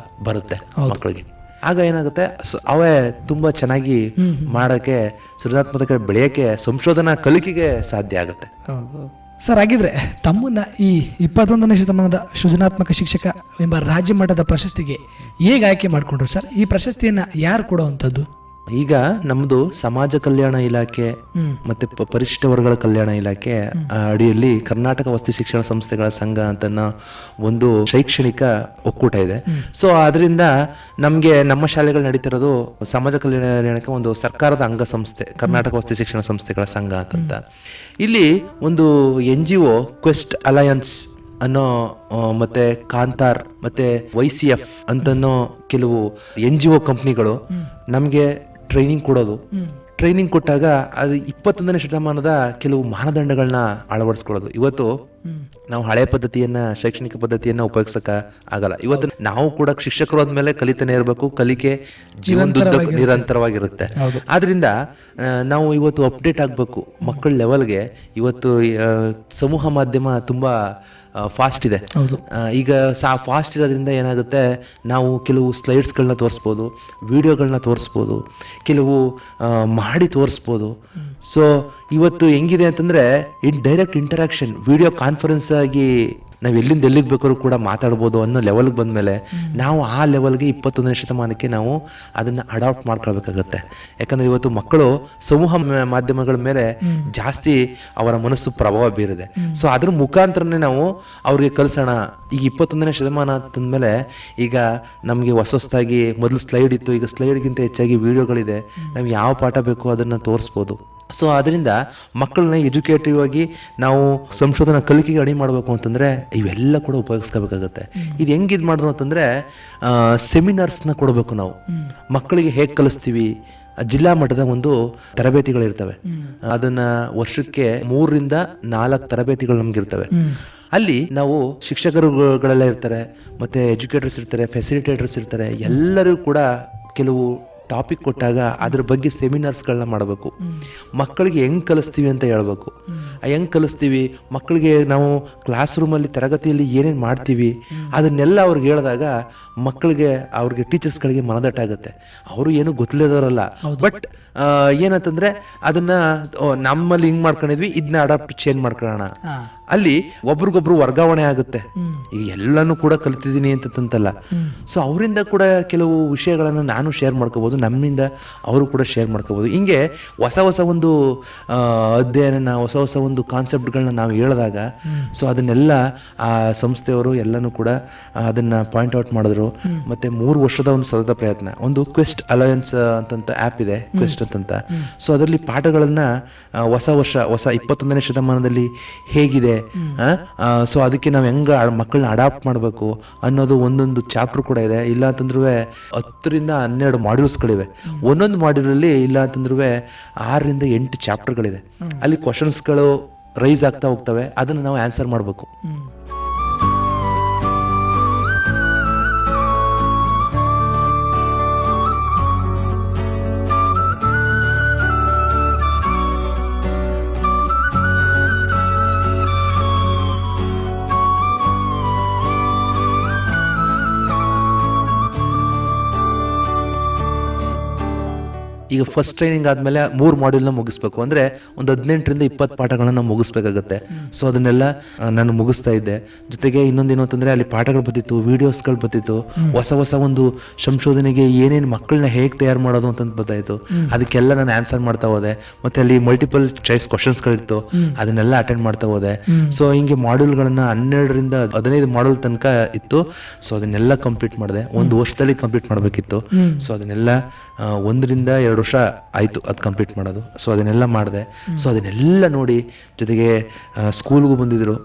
ಬರುತ್ತೆ ಮಕ್ಕಳಿಗೆ. ಆಗ ಏನಾಗುತ್ತೆ, ಅವೇ ತುಂಬಾ ಚೆನ್ನಾಗಿ ಮಾಡೋಕ್ಕೆ, ಸೃಜನಾತ್ಮಕತೆ ಬೆಳೆಯೋಕ್ಕೆ, ಸಂಶೋಧನಾ ಕಲಿಕೆಗೆ ಸಾಧ್ಯ ಆಗುತ್ತೆ. ಸರ್, ಹಾಗಿದ್ರೆ ತಮ್ಮನ್ನ ಈ 21ನೇ ಶತಮಾನದ ಸೃಜನಾತ್ಮಕ ಶಿಕ್ಷಕ ಎಂಬ ರಾಜ್ಯ ಮಟ್ಟದ ಪ್ರಶಸ್ತಿಗೆ ಹೇಗೆ ಆಯ್ಕೆ ಮಾಡಿಕೊಂಡ್ರು ಸರ್? ಈ ಪ್ರಶಸ್ತಿಯನ್ನ ಯಾರು ಕೊಡುವಂಥದ್ದು? ಈಗ ನಮ್ದು ಸಮಾಜ ಕಲ್ಯಾಣ ಇಲಾಖೆ ಮತ್ತೆ ಪರಿಶಿಷ್ಟ ವರ್ಗಗಳ ಕಲ್ಯಾಣ ಇಲಾಖೆ ಅಡಿಯಲ್ಲಿ ಕರ್ನಾಟಕ ವಸತಿ ಶಿಕ್ಷಣ ಸಂಸ್ಥೆಗಳ ಸಂಘ ಅಂತ ಒಂದು ಶೈಕ್ಷಣಿಕ ಒಕ್ಕೂಟ ಇದೆ. ಸೊ ಅದರಿಂದ ನಮ್ಗೆ ನಮ್ಮ ಶಾಲೆಗಳು ನಡೀತಿರೋದು ಸಮಾಜ ಕಲ್ಯಾಣಕ್ಕೆ ಒಂದು ಸರ್ಕಾರದ ಅಂಗಸಂಸ್ಥೆ ಕರ್ನಾಟಕ ವಸತಿ ಶಿಕ್ಷಣ ಸಂಸ್ಥೆಗಳ ಸಂಘ ಅಂತ. ಇಲ್ಲಿ ಒಂದು NGO ಕ್ವೆಸ್ಟ್ ಅಲಯನ್ಸ್ ಅನ್ನೋ ಮತ್ತೆ ಕಾಂತಾರ್ ಮತ್ತೆ YCF ಅಂತನೋ ಕೆಲವು NGO ಕಂಪ್ನಿಗಳು ನಮಗೆ ಟ್ರೈನಿಂಗ್ ಕೊಡೋದು. ಟ್ರೈನಿಂಗ್ ಕೊಟ್ಟಾಗ ಅದು 21ನೇ ಶತಮಾನದ ಕೆಲವು ಮಾನದಂಡಗಳನ್ನ ಅಳವಡಿಸ್ಕೊಳ್ಳೋದು. ಇವತ್ತು ನಾವು ಹಳೆ ಪದ್ಧತಿಯನ್ನ, ಶೈಕ್ಷಣಿಕ ಪದ್ಧತಿಯನ್ನ ಉಪಯೋಗಿಸಕ ಆಗಲ್ಲ. ಇವತ್ತು ನಾವು ಕೂಡ ಶಿಕ್ಷಕರು ಆದ್ಮೇಲೆ ಕಲಿತಾನೆ ಇರಬೇಕು. ಕಲಿಕೆ ಜೀವನದುದ್ದಕ್ಕೂ ನಿರಂತರವಾಗಿರುತ್ತೆ. ಆದ್ರಿಂದ ನಾವು ಇವತ್ತು ಅಪ್ಡೇಟ್ ಆಗಬೇಕು ಮಕ್ಕಳ ಲೆವೆಲ್ಗೆ. ಇವತ್ತು ಸಮೂಹ ಮಾಧ್ಯಮ ತುಂಬಾ ಫಾಸ್ಟ್ ಇದೆ. ಈಗ ಫಾಸ್ಟ್ ಇರೋದ್ರಿಂದ ಏನಾಗುತ್ತೆ, ನಾವು ಕೆಲವು ಸ್ಲೈಡ್ಸ್ಗಳನ್ನ ತೋರಿಸ್ಬೋದು, ವಿಡಿಯೋಗಳನ್ನ ತೋರಿಸ್ಬೋದು, ಕೆಲವು ಮಾಡಿ ತೋರಿಸ್ಬೋದು. ಸೊ ಇವತ್ತು ಹೆಂಗಿದೆ ಅಂತಂದ್ರೆ ಡೈರೆಕ್ಟ್ ಇಂಟರಾಕ್ಷನ್, ವಿಡಿಯೋ ಕಾನ್ಫರೆನ್ಸ್ ಆಗಿ ನಾವು ಎಲ್ಲಿಂದ ಎಲ್ಲಿಗೆ ಬೇಕಾದ್ರೂ ಕೂಡ ಮಾತಾಡ್ಬೋದು ಅನ್ನೋ ಲೆವೆಲ್ಗೆ ಬಂದಮೇಲೆ ನಾವು ಆ ಲೆವೆಲ್ಗೆ 21ನೇ ಶತಮಾನಕ್ಕೆ ನಾವು ಅದನ್ನು ಅಡಾಪ್ಟ್ ಮಾಡ್ಕೊಳ್ಬೇಕಾಗತ್ತೆ. ಯಾಕಂದರೆ ಇವತ್ತು ಮಕ್ಕಳು ಸಮೂಹ ಮಾಧ್ಯಮಗಳ ಮೇಲೆ ಜಾಸ್ತಿ ಅವರ ಮನಸ್ಸು ಪ್ರಭಾವ ಬೀರಿದೆ. ಸೊ ಅದ್ರ ಮುಖಾಂತರನೇ ನಾವು ಅವ್ರಿಗೆ ಕಲಿಸೋಣ. ಈಗ 21ನೇ ಶತಮಾನ ಅಂತಂದಮೇಲೆ ಈಗ ನಮಗೆ ಹೊಸದಾಗಿ ಮೊದಲು ಸ್ಲೈಡ್ ಇತ್ತು, ಈಗ ಸ್ಲೈಡ್ಗಿಂತ ಹೆಚ್ಚಾಗಿ ವಿಡಿಯೋಗಳಿದೆ. ನಮ್ಗೆ ಯಾವ ಪಾಠ ಬೇಕೋ ಅದನ್ನು ತೋರಿಸ್ಬೋದು. ಸೊ ಅದರಿಂದ ಮಕ್ಕಳನ್ನ ಎಜುಕೇಟಿವ್ ಆಗಿ ನಾವು ಸಂಶೋಧನಾ ಕಲಿಕೆಗೆ ಅಡಿ ಮಾಡಬೇಕು ಅಂತಂದರೆ ಇವೆಲ್ಲ ಕೂಡ ಉಪಯೋಗಿಸ್ಕೋಬೇಕಾಗತ್ತೆ. ಇದು ಹೆಂಗೆ ಇದು ಮಾಡಿದ್ರು ಅಂತಂದರೆ ಸೆಮಿನಾರ್ಸ್ನ ಕೊಡಬೇಕು ನಾವು. ಮಕ್ಕಳಿಗೆ ಹೇಗೆ ಕಲಿಸ್ತೀವಿ, ಜಿಲ್ಲಾ ಮಟ್ಟದ ಒಂದು ತರಬೇತಿಗಳಿರ್ತವೆ. ಅದನ್ನು ವರ್ಷಕ್ಕೆ 3 ರಿಂದ 4 ತರಬೇತಿಗಳು ನಮಗಿರ್ತವೆ. ಅಲ್ಲಿ ನಾವು ಶಿಕ್ಷಕರುಗಳೆಲ್ಲ ಇರ್ತಾರೆ, ಮತ್ತು ಎಜುಕೇಟರ್ಸ್ ಇರ್ತಾರೆ, ಫೆಸಿಲಿಟೇಟರ್ಸ್ ಇರ್ತಾರೆ. ಎಲ್ಲರೂ ಕೂಡ ಕೆಲವು ಟಾಪಿಕ್ ಕೊಟ್ಟಾಗ ಅದ್ರ ಬಗ್ಗೆ ಸೆಮಿನಾರ್ಸ್ಗಳನ್ನ ಮಾಡಬೇಕು. ಮಕ್ಕಳಿಗೆ ಹೆಂಗೆ ಕಲಿಸ್ತೀವಿ ಅಂತ ಹೇಳ್ಬೇಕು. ಹೆಂಗೆ ಕಲಿಸ್ತೀವಿ ಮಕ್ಕಳಿಗೆ, ನಾವು ಕ್ಲಾಸ್ ರೂಮಲ್ಲಿ ತರಗತಿಯಲ್ಲಿ ಏನೇನು ಮಾಡ್ತೀವಿ ಅದನ್ನೆಲ್ಲ ಅವ್ರಿಗೆ ಹೇಳಿದಾಗ ಮಕ್ಕಳಿಗೆ, ಅವ್ರಿಗೆ ಟೀಚರ್ಸ್ಗಳಿಗೆ ಮನದಟ್ಟಾಗುತ್ತೆ. ಅವರು ಏನು ಗೊತ್ತಿಲ್ಲದವರಲ್ಲ, ಬಟ್ ಏನಂತಂದ್ರೆ ಅದನ್ನ ನಮ್ಮಲ್ಲಿ ಹಿಂಗೆ ಮಾಡ್ಕೊಂಡಿದ್ವಿ, ಇದನ್ನ ಅಡಾಪ್ಟ್ ಚೇಂಜ್ ಮಾಡ್ಕೊಳ್ಳೋಣ ಅಲ್ಲಿ ಒಬ್ರಿಗೊಬ್ರು ವರ್ಗಾವಣೆ ಆಗುತ್ತೆ. ಈಗ ಎಲ್ಲನೂ ಕೂಡ ಕಲ್ತಿದ್ದೀನಿ ಅಂತಂತಲ್ಲ. ಸೊ ಅವರಿಂದ ಕೂಡ ಕೆಲವು ವಿಷಯಗಳನ್ನು ನಾನು ಶೇರ್ ಮಾಡ್ಕೋಬೋದು, ನಮ್ಮಿಂದ ಅವರು ಕೂಡ ಶೇರ್ ಮಾಡ್ಕೋಬೋದು. ಹಿಂಗೆ ಹೊಸ ಹೊಸ ಒಂದು ಅಧ್ಯಯನ, ಹೊಸ ಹೊಸ ಒಂದು ಕಾನ್ಸೆಪ್ಟ್ಗಳನ್ನ ನಾವು ಹೇಳಿದಾಗ ಸೊ ಅದನ್ನೆಲ್ಲ ಆ ಸಂಸ್ಥೆಯವರು ಎಲ್ಲನೂ ಕೂಡ ಅದನ್ನು ಪಾಯಿಂಟ್ ಔಟ್ ಮಾಡಿದ್ರು. ಮತ್ತು 3 ವರ್ಷದ ಒಂದು ಸತತ ಪ್ರಯತ್ನ, ಒಂದು ಕ್ವೆಸ್ಟ್ ಅಲಯನ್ಸ್ ಅಂತಂತ ಆ್ಯಪ್ ಇದೆ, ಕ್ವೆಸ್ಟ್ ಅಂತಂತ. ಸೊ ಅದರಲ್ಲಿ ಪಾಠಗಳನ್ನು ಹೊಸ 21ನೇ ಶತಮಾನದಲ್ಲಿ ಹೇಗಿದೆ, ಸೊ ಅದಕ್ಕೆ ನಾವು ಹೆಂಗೆ ಮಕ್ಕಳನ್ನ ಅಡಾಪ್ಟ್ ಮಾಡಬೇಕು ಅನ್ನೋದು ಒಂದೊಂದು ಚಾಪ್ಟರ್ ಕೂಡ ಇದೆ. ಇಲ್ಲ ಅಂತಂದ್ರೂ 10ರಿಂದ 12 ಮಾಡ್ಯೂಲ್ಸ್ಗಳಿವೆ. ಒಂದೊಂದು ಮಾಡ್ಯೂಲಲ್ಲಿ ಇಲ್ಲ ಅಂತಂದ್ರೂ 6ರಿಂದ 8 ಚಾಪ್ಟರ್ಗಳಿದೆ. ಅಲ್ಲಿ ಕ್ವಶನ್ಸ್ಗಳು ರೈಸ್ ಆಗ್ತಾ ಹೋಗ್ತವೆ, ಅದನ್ನು ನಾವು ಆನ್ಸರ್ ಮಾಡಬೇಕು. ಈಗ ಫಸ್ಟ್ ಟ್ರೈನಿಂಗ್ ಆದಮೇಲೆ 3 ಮಾಡ್ಯೂಲ್ನ ಮುಗಿಸ್ಬೇಕು ಅಂದರೆ ಒಂದು 18ರಿಂದ 20 ಪಾಠಗಳನ್ನು ಮುಗಿಸ್ಬೇಕಾಗತ್ತೆ. ಸೊ ಅದನ್ನೆಲ್ಲ ನಾನು ಮುಗಿಸ್ತಾ ಇದ್ದೆ. ಜೊತೆಗೆ ಇನ್ನೊಂದೇನು ಅಂತಂದರೆ ಅಲ್ಲಿ ಪಾಠಗಳು ಬರ್ತಿತ್ತು, ವೀಡಿಯೋಸ್ಗಳು ಬರ್ತಿತ್ತು, ಹೊಸ ಹೊಸ ಒಂದು ಸಂಶೋಧನೆಗೆ ಏನೇನು ಮಕ್ಕಳನ್ನ ಹೇಗೆ ತಯಾರು ಮಾಡೋದು ಅಂತಂದು ಗೊತ್ತಾಯಿತು. ಅದಕ್ಕೆಲ್ಲ ನಾನು ಆನ್ಸರ್ ಮಾಡ್ತಾ ಹೋದೆ. ಮತ್ತು ಅಲ್ಲಿ ಮಲ್ಟಿಪಲ್ ಚಾಯ್ಸ್ ಕ್ವಶನ್ಸ್ಗಳಿತ್ತು, ಅದನ್ನೆಲ್ಲ ಅಟೆಂಡ್ ಮಾಡ್ತಾ ಹೋದೆ. ಸೊ ಹಿಂಗೆ ಮಾಡ್ಯೂಲ್ಗಳನ್ನು 12ರಿಂದ 15 ಮಾಡ್ಯೂಲ್ ತನಕ ಇತ್ತು. ಸೊ ಅದನ್ನೆಲ್ಲ ಕಂಪ್ಲೀಟ್ ಮಾಡಿದೆ. 1 ವರ್ಷದಲ್ಲಿ ಕಂಪ್ಲೀಟ್ ಮಾಡಬೇಕಿತ್ತು. ಸೊ ಅದನ್ನೆಲ್ಲ 1ರಿಂದ 2 ವರ್ಷ ಆಯಿತು ಅದು ಕಂಪ್ಲೀಟ್ ಮಾಡೋದು. ಸೊ ಅದನ್ನೆಲ್ಲ ಮಾಡಿದೆ. ಸೊ ಅದನ್ನೆಲ್ಲ ನೋಡಿ, ಜೊತೆಗೆ ಸ್ಕೂಲ್ಗೂ ಬಂದಿದ್ದರು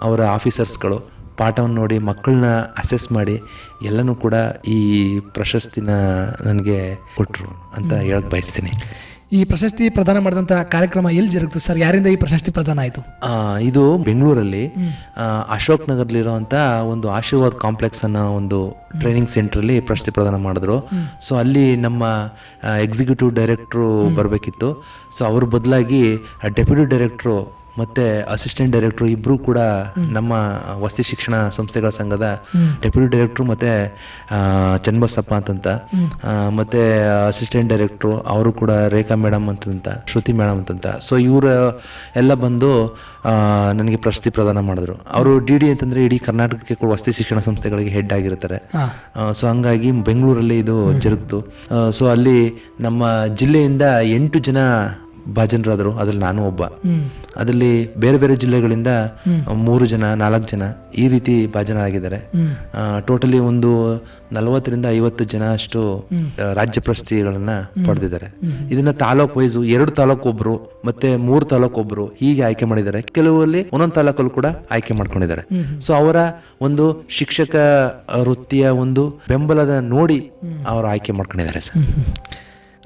ಅವರ ಆಫೀಸರ್ಸ್ಗಳು, ಪಾಠವನ್ನು ನೋಡಿ ಮಕ್ಕಳನ್ನ ಅಸೆಸ್ ಮಾಡಿ ಎಲ್ಲನೂ ಕೂಡ ಈ ಪ್ರಶಸ್ತಿನ ನನಗೆ ಕೊಟ್ಟರು ಅಂತ ಹೇಳಕ್ಕೆ ಬಯಸ್ತೀನಿ. ಈ ಪ್ರಶಸ್ತಿ ಪ್ರದಾನ ಮಾಡಿದಂಥ ಕಾರ್ಯಕ್ರಮ ಎಲ್ಲಿ ಜರುಗಿತು ಸರ್? ಯಾರಿಂದ ಈ ಪ್ರಶಸ್ತಿ ಪ್ರದಾನ ಆಯಿತು? ಇದು ಬೆಂಗಳೂರಲ್ಲಿ ಅಶೋಕ್ ನಗರ್ಲಿರೋಂಥ ಒಂದು ಆಶೀರ್ವಾದ್ ಕಾಂಪ್ಲೆಕ್ಸ್ ಅನ್ನೋ ಒಂದು ಟ್ರೈನಿಂಗ್ ಸೆಂಟ್ರಲ್ಲಿ ಪ್ರಶಸ್ತಿ ಪ್ರದಾನ ಮಾಡಿದ್ರು. ಸೊ ಅಲ್ಲಿ ನಮ್ಮ ಎಕ್ಸಿಕ್ಯೂಟಿವ್ ಡೈರೆಕ್ಟ್ರು ಬರಬೇಕಿತ್ತು. ಸೊ ಅವ್ರ ಬದಲಾಗಿ ಡೆಪ್ಯೂಟಿ ಡೈರೆಕ್ಟ್ರು ಮತ್ತು ಅಸಿಸ್ಟೆಂಟ್ ಡೈರೆಕ್ಟ್ರು ಇಬ್ಬರು ಕೂಡ ನಮ್ಮ ವಸತಿ ಶಿಕ್ಷಣ ಸಂಸ್ಥೆಗಳ ಸಂಘದ ಡೆಪ್ಯೂಟಿ ಡೈರೆಕ್ಟ್ರು ಮತ್ತು ಚನ್ನಬಸಪ್ಪ ಅಂತಂತ, ಮತ್ತು ಅಸಿಸ್ಟೆಂಟ್ ಡೈರೆಕ್ಟ್ರು ಅವರು ಕೂಡ ರೇಖಾ ಮೇಡಮ್ ಅಂತಂತ, ಶ್ರುತಿ ಮೇಡಮ್ ಅಂತಂತ. ಸೊ ಇವರು ಎಲ್ಲ ಬಂದು ನನಗೆ ಪ್ರಶಸ್ತಿ ಪ್ರದಾನ ಮಾಡಿದ್ರು. ಅವರು ಡಿ ಅಂತಂದರೆ ಇಡೀ ಕರ್ನಾಟಕಕ್ಕೆ ಕೂಡ ವಸತಿ ಶಿಕ್ಷಣ ಸಂಸ್ಥೆಗಳಿಗೆ ಹೆಡ್ ಆಗಿರ್ತಾರೆ. ಸೊ ಹಂಗಾಗಿ ಬೆಂಗಳೂರಲ್ಲಿ ಇದು ಜರುಗಿತು. ಸೊ ಅಲ್ಲಿ ನಮ್ಮ ಜಿಲ್ಲೆಯಿಂದ 8 ಜನ ಭಾಜನರಾದರು, ಅದ್ರಲ್ಲಿ ನಾನು ಒಬ್ಬ. ಅದರಲ್ಲಿ ಬೇರೆ ಬೇರೆ ಜಿಲ್ಲೆಗಳಿಂದ 3 ಜನ 4 ಜನ ಈ ರೀತಿ ಭಾಜನರಾಗಿದ್ದಾರೆ. ಟೋಟಲಿ ಒಂದು 40ರಿಂದ 50 ಜನ ಅಷ್ಟು ರಾಜ್ಯ ಪ್ರಶಸ್ತಿಗಳನ್ನ ಪಡೆದಿದ್ದಾರೆ. ಇದನ್ನ ತಾಲೂಕ್ ವೈಸು 2 ತಾಲೂಕು ಒಬ್ರು ಮತ್ತೆ 3 ತಾಲೂಕು ಒಬ್ರು ಹೀಗೆ ಆಯ್ಕೆ ಮಾಡಿದ್ದಾರೆ. ಕೆಲವಲ್ಲಿ ಒಂದೊಂದು ತಾಲೂಕಲ್ಲೂ ಕೂಡ ಆಯ್ಕೆ ಮಾಡ್ಕೊಂಡಿದ್ದಾರೆ. ಸೊ ಅವರ ಒಂದು ಶಿಕ್ಷಕ ವೃತ್ತಿಯ ಒಂದು ಬೆಂಬಲದ ನೋಡಿ ಅವರು ಆಯ್ಕೆ ಮಾಡ್ಕೊಂಡಿದ್ದಾರೆ ಸರ್.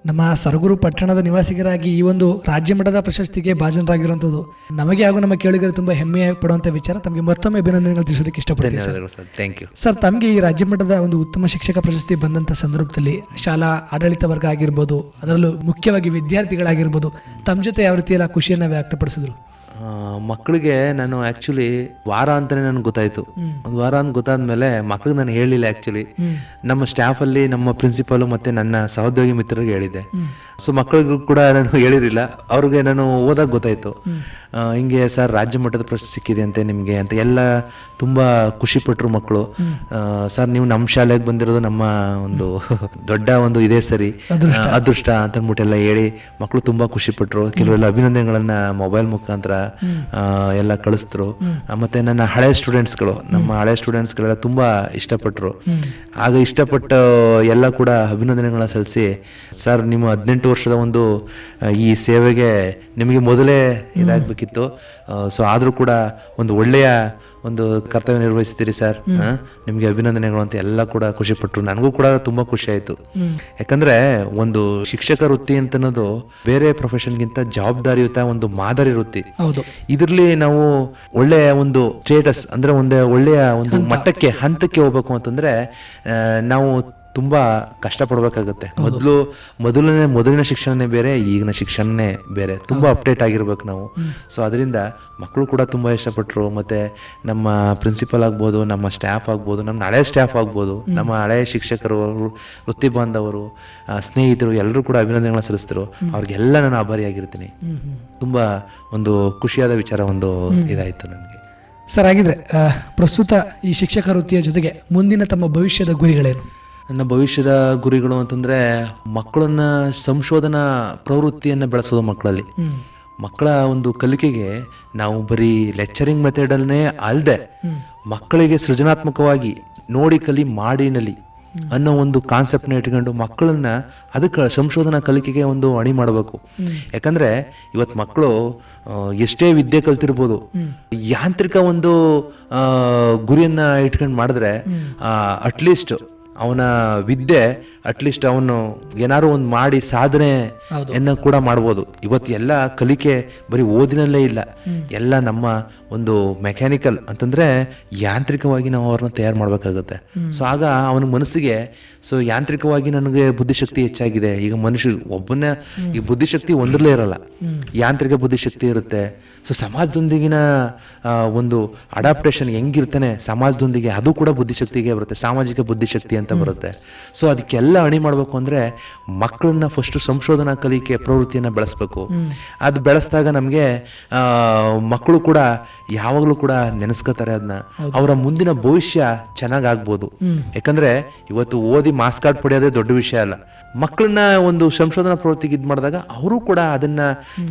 ನಮ್ಮ ಸರಗೂರು ಪಟ್ಟಣದ ನಿವಾಸಿಗರಾಗಿ ಈ ಒಂದು ರಾಜ್ಯ ಮಟ್ಟದ ಪ್ರಶಸ್ತಿಗೆ ಭಾಜನರಾಗಿರುವಂಥದ್ದು ನಮಗೆ ಹಾಗೂ ನಮ್ಮ ಕೇಳಿಗರು ತುಂಬ ಹೆಮ್ಮೆ ಪಡುವಂಥ ವಿಚಾರ. ತಮಗೆ ಮತ್ತೊಮ್ಮೆ ಅಭಿನಂದನೆಗಳು ತಿಳಿಸೋದಕ್ಕೆ ಇಷ್ಟಪಡ್ತೀನಿ ಸರ್. Thank you sir. ತಮಗೆ ಈ ರಾಜ್ಯ ಮಟ್ಟದ ಒಂದು ಉತ್ತಮ ಶಿಕ್ಷಕ ಪ್ರಶಸ್ತಿ ಬಂದಂಥ ಸಂದರ್ಭದಲ್ಲಿ ಶಾಲಾ ಆಡಳಿತ ವರ್ಗ ಆಗಿರ್ಬೋದು, ಅದರಲ್ಲೂ ಮುಖ್ಯವಾಗಿ ವಿದ್ಯಾರ್ಥಿಗಳಾಗಿರ್ಬೋದು, ತಮ್ಮ ಜೊತೆ ಯಾವ ರೀತಿಯೆಲ್ಲ ಖುಷಿಯನ್ನು ವ್ಯಕ್ತಪಡಿಸಿದ್ರು? ಮಕ್ಕಳಿಗೆ ನಾನು ಆ್ಯಕ್ಚುಲಿ ವಾರ ಅಂತಲೇ ನನಗೆ ಗೊತ್ತಾಯಿತು. ಒಂದು ವಾರ ಅಂತ ಗೊತ್ತಾದ್ಮೇಲೆ ಮಕ್ಳಿಗೆ ನಾನು ಹೇಳಿಲ್ಲ. ಆ್ಯಕ್ಚುಲಿ ನಮ್ಮ ಸ್ಟಾಫಲ್ಲಿ ನಮ್ಮ ಪ್ರಿನ್ಸಿಪಾಲು ಮತ್ತು ನನ್ನ ಸಹೋದ್ಯೋಗಿ ಮಿತ್ರರಿಗೆ ಹೇಳಿದ್ದೆ. ಸೊ ಮಕ್ಕಳಿಗೂ ಕೂಡ ನಾನು ಹೇಳಿರಲಿಲ್ಲ. ಅವ್ರಿಗೆ ನಾನು ಓದಾಗ ಗೊತ್ತಾಯಿತು, ಹಿಂಗೆ ಸರ್ ರಾಜ್ಯ ಮಟ್ಟದ ಪ್ರಶಸ್ತಿ ಸಿಕ್ಕಿದೆ ಅಂತೆ ನಿಮಗೆ ಅಂತ ಎಲ್ಲ ತುಂಬ ಖುಷಿಪಟ್ಟರು ಮಕ್ಕಳು. ಸರ್ ನೀವು ನಮ್ಮ ಶಾಲೆಗೆ ಬಂದಿರೋದು ನಮ್ಮ ಒಂದು ದೊಡ್ಡ ಒಂದು ಇದೇ ಸರಿ ಅದೃಷ್ಟ ಅಂತ ಅಂದ್ಬಿಟ್ಟೆಲ್ಲ ಹೇಳಿ ಮಕ್ಕಳು ತುಂಬ ಖುಷಿಪಟ್ಟರು. ಕೆಲವೆಲ್ಲ ಅಭಿನಂದನೆಗಳನ್ನು ಮೊಬೈಲ್ ಮುಖಾಂತರ ಎಲ್ಲ ಕಳಿಸಿದ್ರು. ಮತ್ತು ನನ್ನ ಹಳೆ ಸ್ಟೂಡೆಂಟ್ಸ್ಗಳೆಲ್ಲ ತುಂಬ ಇಷ್ಟಪಟ್ಟರು. ಆಗ ಇಷ್ಟಪಟ್ಟು ಎಲ್ಲ ಕೂಡ ಅಭಿನಂದನೆಗಳನ್ನ ಸಲ್ಲಿಸಿ, ಸರ್ ನಿಮ್ಮ 18 ವರ್ಷದ ಒಂದು ಈ ಸೇವೆಗೆ ನಿಮಗೆ ಮೊದಲೇ ಇದಾಗಬೇಕಿತ್ತು. ಸೊ ಆದರೂ ಕೂಡ ಒಂದು ಒಳ್ಳೆಯ ಒಂದು ಕರ್ತವ್ಯ ನಿರ್ವಹಿಸ್ತೀರಿ ಸರ್, ನಿಮಗೆ ಅಭಿನಂದನೆಗಳು ಅಂತ ಎಲ್ಲ ಕೂಡ ಖುಷಿಪಟ್ಟರು. ನನಗೂ ಕೂಡ ತುಂಬ ಖುಷಿ ಆಯಿತು. ಯಾಕಂದರೆ ಒಂದು ಶಿಕ್ಷಕ ವೃತ್ತಿ ಅಂತ ಅನ್ನೋದು ಬೇರೆ ಪ್ರೊಫೆಷನ್ಗಿಂತ ಜವಾಬ್ದಾರಿಯುತ ಒಂದು ಮಾದರಿ ವೃತ್ತಿ. ಇದರಲ್ಲಿ ನಾವು ಒಳ್ಳೆಯ ಒಂದು ಸ್ಟೇಟಸ್ ಅಂದರೆ ಒಂದು ಒಳ್ಳೆಯ ಒಂದು ಹಂತಕ್ಕೆ ಹೋಗ್ಬೇಕು ಅಂತಂದರೆ ನಾವು ತುಂಬ ಕಷ್ಟಪಡಬೇಕಾಗತ್ತೆ. ಮೊದಲಿನ ಶಿಕ್ಷಣನೇ ಬೇರೆ, ಈಗಿನ ಶಿಕ್ಷಣನೇ ಬೇರೆ. ತುಂಬ ಅಪ್ಡೇಟ್ ಆಗಿರ್ಬೇಕು ನಾವು. ಸೊ ಅದರಿಂದ ಮಕ್ಕಳು ಕೂಡ ತುಂಬ ಇಷ್ಟಪಟ್ಟರು. ಮತ್ತು ನಮ್ಮ ಪ್ರಿನ್ಸಿಪಲ್ ಆಗ್ಬೋದು, ನಮ್ಮ ಸ್ಟಾಫ್ ಆಗ್ಬೋದು, ನಮ್ಮ ಹಳೆ ಸ್ಟಾಫ್ ಆಗ್ಬೋದು, ನಮ್ಮ ಹಳೆಯ ಶಿಕ್ಷಕರು, ವೃತ್ತಿ ಬಾಂಧವರು, ಸ್ನೇಹಿತರು ಎಲ್ಲರೂ ಕೂಡ ಅಭಿನಂದನೆಗಳನ್ನ ಸಲ್ಲಿಸಿದ್ರು. ಅವ್ರಿಗೆಲ್ಲ ನಾನು ಆಭಾರಿಯಾಗಿರ್ತೀನಿ. ತುಂಬ ಒಂದು ಖುಷಿಯಾದ ವಿಚಾರ ಒಂದು ಇದಾಯಿತು ನನಗೆ. ಸರ್ ಹಾಗಿದ್ರೆ ಪ್ರಸ್ತುತ ಈ ಶಿಕ್ಷಕ ವೃತ್ತಿಯ ಜೊತೆಗೆ ಮುಂದಿನ ತಮ್ಮ ಭವಿಷ್ಯದ ಗುರಿಗಳೇನು? ನನ್ನ ಭವಿಷ್ಯದ ಗುರಿಗಳು ಅಂತಂದರೆ ಮಕ್ಕಳನ್ನ ಸಂಶೋಧನಾ ಪ್ರವೃತ್ತಿಯನ್ನು ಬೆಳೆಸೋದು ಮಕ್ಕಳಲ್ಲಿ. ಮಕ್ಕಳ ಒಂದು ಕಲಿಕೆಗೆ ನಾವು ಬರೀ ಲೆಕ್ಚರಿಂಗ್ ಮೆಥಡನ್ನೇ ಅಲ್ಲದೆ ಮಕ್ಕಳಿಗೆ ಸೃಜನಾತ್ಮಕವಾಗಿ ನೋಡಿ ಕಲಿ ಮಾಡಿ ನಲಿ ಅನ್ನೋ ಒಂದು ಕಾನ್ಸೆಪ್ಟ್ನ ಇಟ್ಕೊಂಡು ಮಕ್ಕಳನ್ನ ಅದಕ್ಕೆ ಸಂಶೋಧನಾ ಕಲಿಕೆಗೆ ಒಂದು ಅಣಿ ಮಾಡಬೇಕು. ಯಾಕಂದ್ರೆ ಇವತ್ತು ಮಕ್ಕಳು ಎಷ್ಟೇ ವಿದ್ಯೆ ಕಲ್ತಿರ್ಬೋದು, ಯಾಂತ್ರಿಕ ಒಂದು ಗುರಿಯನ್ನ ಇಟ್ಕೊಂಡು ಮಾಡಿದ್ರೆ ಅಟ್ಲೀಸ್ಟ್ ಅವನ ವಿದ್ಯೆ ಅಟ್ಲೀಸ್ಟ್ ಅವನು ಏನಾದ್ರು ಒಂದು ಮಾಡಿ ಸಾಧನೆ ಕೂಡ ಮಾಡ್ಬೋದು. ಇವತ್ತು ಎಲ್ಲ ಕಲಿಕೆ ಬರೀ ಓದಿನಲ್ಲೇ ಇಲ್ಲ, ಎಲ್ಲ ನಮ್ಮ ಒಂದು ಮೆಕ್ಯಾನಿಕಲ್ ಅಂತಂದ್ರೆ ಯಾಂತ್ರಿಕವಾಗಿ ನಾವು ಅವ್ರನ್ನ ತಯಾರು ಮಾಡ್ಬೇಕಾಗತ್ತೆ. ಸೊ ಆಗ ಅವನ ಮನಸ್ಸಿಗೆ ಸೊ ಯಾಂತ್ರಿಕವಾಗಿ ನನಗೆ ಬುದ್ಧಿಶಕ್ತಿ ಹೆಚ್ಚಾಗಿದೆ. ಈಗ ಮನುಷ್ಯ ಒಬ್ಬನೇ ಈ ಬುದ್ಧಿಶಕ್ತಿ ಒಂದರಲ್ಲೇ ಇರಲ್ಲ, ಯಾಂತ್ರಿಕ ಬುದ್ಧಿಶಕ್ತಿ ಇರುತ್ತೆ. ಸೊ ಸಮಾಜದೊಂದಿಗಿನ ಒಂದು ಅಡಾಪ್ಟೇಷನ್ ಹೆಂಗಿರ್ತಾನೆ ಸಮಾಜದೊಂದಿಗೆ, ಅದು ಕೂಡ ಬುದ್ಧಿಶಕ್ತಿಗೆ ಬರುತ್ತೆ, ಸಾಮಾಜಿಕ ಬುದ್ಧಿಶಕ್ತಿ ಅಂತ ಬರುತ್ತೆ. ಸೊ ಅದಕ್ಕೆಲ್ಲ ಅಣಿ ಮಾಡಬೇಕು ಅಂದರೆ ಮಕ್ಕಳನ್ನ ಫಸ್ಟ್ ಸಂಶೋಧನಾ ಕಲಿಕೆ ಪ್ರವೃತ್ತಿಯನ್ನು ಬೆಳೆಸ್ಬೇಕು. ಅದು ಬೆಳೆಸಿದಾಗ ನಮಗೆ ಮಕ್ಕಳು ಕೂಡ ಯಾವಾಗಲೂ ಕೂಡ ನೆನೆಸ್ಕೋತಾರೆ ಅದನ್ನ, ಅವರ ಮುಂದಿನ ಭವಿಷ್ಯ ಚೆನ್ನಾಗಾಗ್ಬೋದು. ಯಾಕಂದ್ರೆ ಇವತ್ತು ಓದಿ ಮಾರ್ಕ್ಸ್ ಕಾರ್ಡ್ ಪಡೆಯೋದೇ ದೊಡ್ಡ ವಿಷಯ ಅಲ್ಲ. ಮಕ್ಕಳನ್ನ ಒಂದು ಸಂಶೋಧನಾ ಪ್ರವೃತ್ತಿಗೆ ಇದು ಮಾಡಿದಾಗ ಅವರು ಕೂಡ ಅದನ್ನ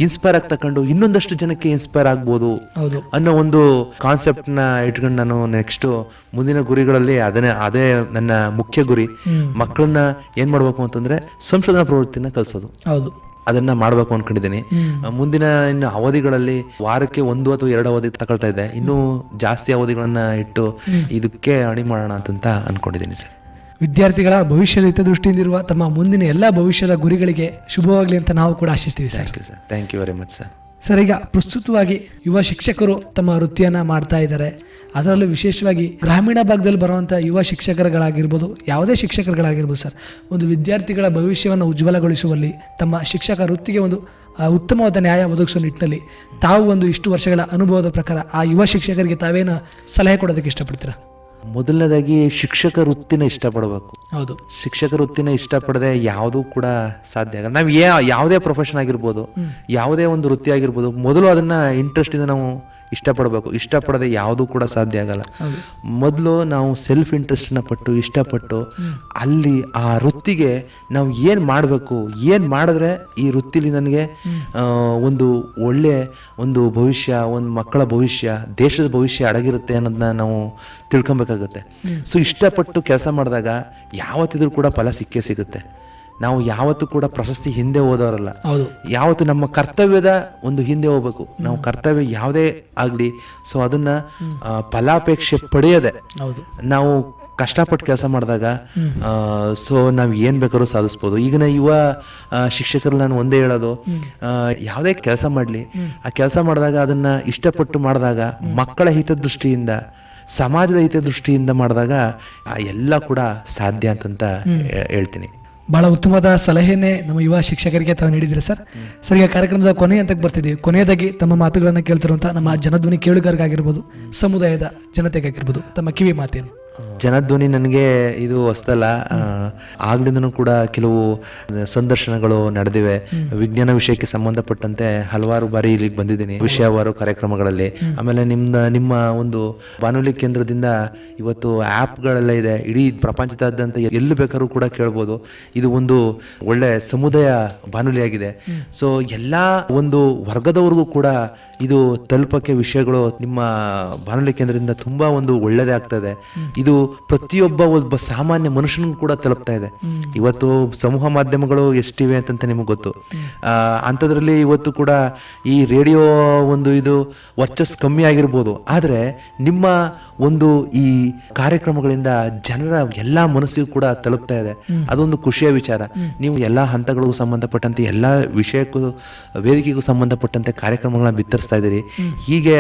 ಇನ್ಸ್ಪೈರ್ ಆಗಿ ತಕೊಂಡು ಇನ್ನೊಂದಷ್ಟು ಜನಕ್ಕೆ ಇನ್ಸ್ಪೈರ್ ಆಗ್ಬೋದು ಅನ್ನೋ ಒಂದು ಕಾನ್ಸೆಪ್ಟ್ ನ ಇಟ್ಕೊಂಡು ನಾನು ನೆಕ್ಸ್ಟ್ ಮುಂದಿನ ಗುರಿಗಳಲ್ಲಿ ಅದೇ ನನ್ನ ಮುಖ್ಯ ಗುರಿ. ಮಕ್ಕಳನ್ನ ಏನ್ ಮಾಡ್ಬೇಕು ಅಂತಂದ್ರೆ ಸಂಶೋಧನಾ ಪ್ರವೃತ್ತಿನ ಕಲಿಸೋದು, ಅದನ್ನ ಮಾಡ್ಬೇಕು ಅನ್ಕೊಂಡಿದ್ದೀನಿ. ಮುಂದಿನ ಇನ್ನು ಅವಧಿಗಳಲ್ಲಿ ವಾರಕ್ಕೆ 1 ಅಥವಾ 2 ಅವಧಿ ತಗೊಳ್ತಾ ಇದ್ದೆ, ಇನ್ನೂ ಜಾಸ್ತಿ ಅವಧಿಗಳನ್ನ ಇಟ್ಟು ಇದಕ್ಕೆ ಅಣಿ ಮಾಡೋಣ ಅಂತ ಅನ್ಕೊಂಡಿದ್ದೀನಿ ಸರ್. ವಿದ್ಯಾರ್ಥಿಗಳ ಭವಿಷ್ಯದ ಹಿತದೃಷ್ಟಿಯಿಂದಿರುವ ತಮ್ಮ ಮುಂದಿನ ಎಲ್ಲ ಭವಿಷ್ಯದ ಗುರಿಗಳಿಗೆ ಶುಭವಾಗಲಿ ಅಂತ ನಾವು ಕೂಡ ಆಶಿಸ್ತೀವಿ sir. Thank you sir, thank you very much sir. Sir, ಈಗ ಪ್ರಸ್ತುತವಾಗಿ ಯುವ ಶಿಕ್ಷಕರು ತಮ್ಮ ವೃತ್ತಿಯನ್ನು ಮಾಡ್ತಾ ಇದ್ದಾರೆ. ಅದರಲ್ಲೂ ವಿಶೇಷವಾಗಿ ಗ್ರಾಮೀಣ ಭಾಗದಲ್ಲಿ ಬರುವಂಥ ಯುವ ಶಿಕ್ಷಕರುಗಳಾಗಿರ್ಬೋದು, ಯಾವುದೇ ಶಿಕ್ಷಕರುಗಳಾಗಿರ್ಬೋದು ಸರ್, ಒಂದು ವಿದ್ಯಾರ್ಥಿಗಳ ಭವಿಷ್ಯವನ್ನು ಉಜ್ವಲಗೊಳಿಸುವಲ್ಲಿ ತಮ್ಮ ಶಿಕ್ಷಕ ವೃತ್ತಿಗೆ ಒಂದು ಉತ್ತಮವಾದ ನ್ಯಾಯ ಒದಗಿಸುವ ನಿಟ್ಟಿನಲ್ಲಿ ತಾವು ಒಂದು ಇಷ್ಟು ವರ್ಷಗಳ ಅನುಭವದ ಪ್ರಕಾರ ಆ ಯುವ ಶಿಕ್ಷಕರಿಗೆ ತಾವೇನು ಸಲಹೆ ಕೊಡೋದಕ್ಕೆ ಇಷ್ಟಪಡ್ತೀರಾ? ಮೊದಲನೇದಾಗಿ ಶಿಕ್ಷಕ ವೃತ್ತಿನ ಇಷ್ಟಪಡಬೇಕು. ಹೌದು, ಶಿಕ್ಷಕ ವೃತ್ತಿನ ಇಷ್ಟಪಡದೆ ಯಾವುದೂ ಕೂಡ ಸಾಧ್ಯ ಆಗಲ್ಲ. ನಾವು ಯಾವುದೇ ಪ್ರೊಫೆಷನ್ ಆಗಿರ್ಬೋದು, ಯಾವುದೇ ಒಂದು ವೃತ್ತಿ ಆಗಿರ್ಬೋದು, ಮೊದಲು ಅದನ್ನ ಇಂಟ್ರೆಸ್ಟ್ ಇಂದ ನಾವು ಇಷ್ಟಪಡಬೇಕು. ಇಷ್ಟಪಡದೆ ಯಾವುದೂ ಕೂಡ ಸಾಧ್ಯ ಆಗಲ್ಲ. ಮೊದಲು ನಾವು ಸೆಲ್ಫ್ ಇಂಟ್ರೆಸ್ಟ್ನ ಪಟ್ಟು ಇಷ್ಟಪಟ್ಟು ಅಲ್ಲಿ ಆ ವೃತ್ತಿಗೆ ನಾವು ಏನು ಮಾಡಬೇಕು, ಏನು ಮಾಡಿದ್ರೆ ಈ ವೃತ್ತಿಲಿ ನನಗೆ ಒಂದು ಒಳ್ಳೆ ಒಂದು ಭವಿಷ್ಯ, ಒಂದು ಮಕ್ಕಳ ಭವಿಷ್ಯ, ದೇಶದ ಭವಿಷ್ಯ ಅಡಗಿರುತ್ತೆ ಅನ್ನೋದನ್ನ ನಾವು ತಿಳ್ಕೊಬೇಕಾಗತ್ತೆ. ಸೊ ಇಷ್ಟಪಟ್ಟು ಕೆಲಸ ಮಾಡಿದಾಗ ಯಾವತ್ತಿದ್ರೂ ಕೂಡ ಫಲ ಸಿಕ್ಕೇ ಸಿಗುತ್ತೆ. ನಾವು ಯಾವತ್ತೂ ಕೂಡ ಪ್ರಶಸ್ತಿ ಹಿಂದೆ ಹೋದವರಲ್ಲ, ಯಾವತ್ತು ನಮ್ಮ ಕರ್ತವ್ಯದ ಒಂದು ಹಿಂದೆ ಹೋಗ್ಬೇಕು. ನಾವು ಕರ್ತವ್ಯ ಯಾವುದೇ ಆಗಲಿ, ಸೊ ಅದನ್ನ ಫಲಾಪೇಕ್ಷೆ ಪಡೆಯದೆ ನಾವು ಕಷ್ಟಪಟ್ಟು ಕೆಲಸ ಮಾಡಿದಾಗ ಸೊ ನಾವು ಏನು ಬೇಕಾದ್ರೂ ಸಾಧಿಸ್ಬೋದು. ಈಗಿನ ಯುವ ಶಿಕ್ಷಕರು ನಾನು ಒಂದೇ ಹೇಳೋದು, ಯಾವುದೇ ಕೆಲಸ ಮಾಡಲಿ, ಆ ಕೆಲಸ ಮಾಡಿದಾಗ ಅದನ್ನ ಇಷ್ಟಪಟ್ಟು ಮಾಡಿದಾಗ, ಮಕ್ಕಳ ಹಿತದೃಷ್ಟಿಯಿಂದ, ಸಮಾಜದ ಹಿತದೃಷ್ಟಿಯಿಂದ ಮಾಡಿದಾಗ ಎಲ್ಲ ಕೂಡ ಸಾಧ್ಯ ಅಂತ ಹೇಳ್ತೀನಿ. ಬಹಳ ಉತ್ತಮವಾದ ಸಲಹೆನೇ ನಮ್ಮ ಯುವ ಶಿಕ್ಷಕರಿಗೆ ತಾವು ನೀಡಿದ್ದೀರಿ ಸರ್. ಸರ್, ಈಗ ಕಾರ್ಯಕ್ರಮದ ಕೊನೆ ಹಂತಕ್ಕೆ ಬರ್ತಿದ್ದೀವಿ. ಕೊನೆಯದಾಗಿ ತಮ್ಮ ಮಾತುಗಳನ್ನು ಕೇಳ್ತಿರುವಂಥ ನಮ್ಮ ಜನಧ್ವನಿ ಕೇಳುಗರಿಗಾಗಿರ್ಬೋದು, ಸಮುದಾಯದ ಜನತೆಗಾಗಿರ್ಬೋದು, ತಮ್ಮ ಕಿವಿ ಮಾತೇನು? ಜನಧ್ವನಿ ನನಗೆ ಇದು ಹೊಸ್ತಲ್ಲ. ಆಗ್ಲಿಂದನೂ ಕೂಡ ಕೆಲವು ಸಂದರ್ಶನಗಳು ನಡೆದಿವೆ. ವಿಜ್ಞಾನ ವಿಷಯಕ್ಕೆ ಸಂಬಂಧಪಟ್ಟಂತೆ ಹಲವಾರು ಬಾರಿ ಇಲ್ಲಿಗೆ ಬಂದಿದ್ದೀನಿ, ವಿಷಯವಾರು ಕಾರ್ಯಕ್ರಮಗಳಲ್ಲಿ. ಆಮೇಲೆ ನಿಮ್ಮ ಒಂದು ಬಾನುಲಿ ಕೇಂದ್ರದಿಂದ ಇವತ್ತು ಆ್ಯಪ್ಗಳೆಲ್ಲ ಇದೆ, ಇಡೀ ಪ್ರಪಂಚದಾದ್ಯಂತ ಎಲ್ಲಿ ಬೇಕಾದ್ರೂ ಕೂಡ ಕೇಳ್ಬೋದು. ಇದು ಒಂದು ಒಳ್ಳೆ ಸಮುದಾಯ ಬಾನುಲಿ ಆಗಿದೆ. ಸೊ ಎಲ್ಲ ಒಂದು ವರ್ಗದವ್ರಿಗೂ ಕೂಡ ಇದು ತಲುಪಕ್ಕೆ ವಿಷಯಗಳು ನಿಮ್ಮ ಬಾನುಲಿ ಕೇಂದ್ರದಿಂದ ತುಂಬಾ ಒಂದು ಒಳ್ಳೆಯದೇ ಆಗ್ತದೆ. ಇದು ಒಬ್ಬ ಸಾಮಾನ್ಯ ಮನುಷ್ಯನಿಗೂ ಕೂಡ ತಲುಪ್ತಾ ಇದೆ. ಇವತ್ತು ಸಮೂಹ ಮಾಧ್ಯಮಗಳು ಎಷ್ಟಿವೆ ಅಂತ ನಿಮಗೆ ಗೊತ್ತು. ಅಂಥದ್ರಲ್ಲಿ ಇವತ್ತು ಕೂಡ ಈ ರೇಡಿಯೋ ಒಂದು ಇದು ವರ್ಚಸ್ ಕಮ್ಮಿ ಆಗಿರ್ಬೋದು, ಆದರೆ ನಿಮ್ಮ ಒಂದು ಈ ಕಾರ್ಯಕ್ರಮಗಳಿಂದ ಜನರ ಎಲ್ಲ ಮನಸ್ಸಿಗೂ ಕೂಡ ತಲುಪ್ತಾ ಇದೆ. ಅದೊಂದು ಖುಷಿಯ ವಿಚಾರ. ನೀವು ಎಲ್ಲ ಹಂತಗಳಿಗೂ ಸಂಬಂಧಪಟ್ಟಂತೆ, ಎಲ್ಲ ವಿಷಯಕ್ಕೂ ವೇದಿಕೆಗೂ ಸಂಬಂಧಪಟ್ಟಂತೆ ಕಾರ್ಯಕ್ರಮಗಳನ್ನ ಬಿತ್ತರಿಸ್ತಾ ಇದ್ದೀರಿ. ಹೀಗೆ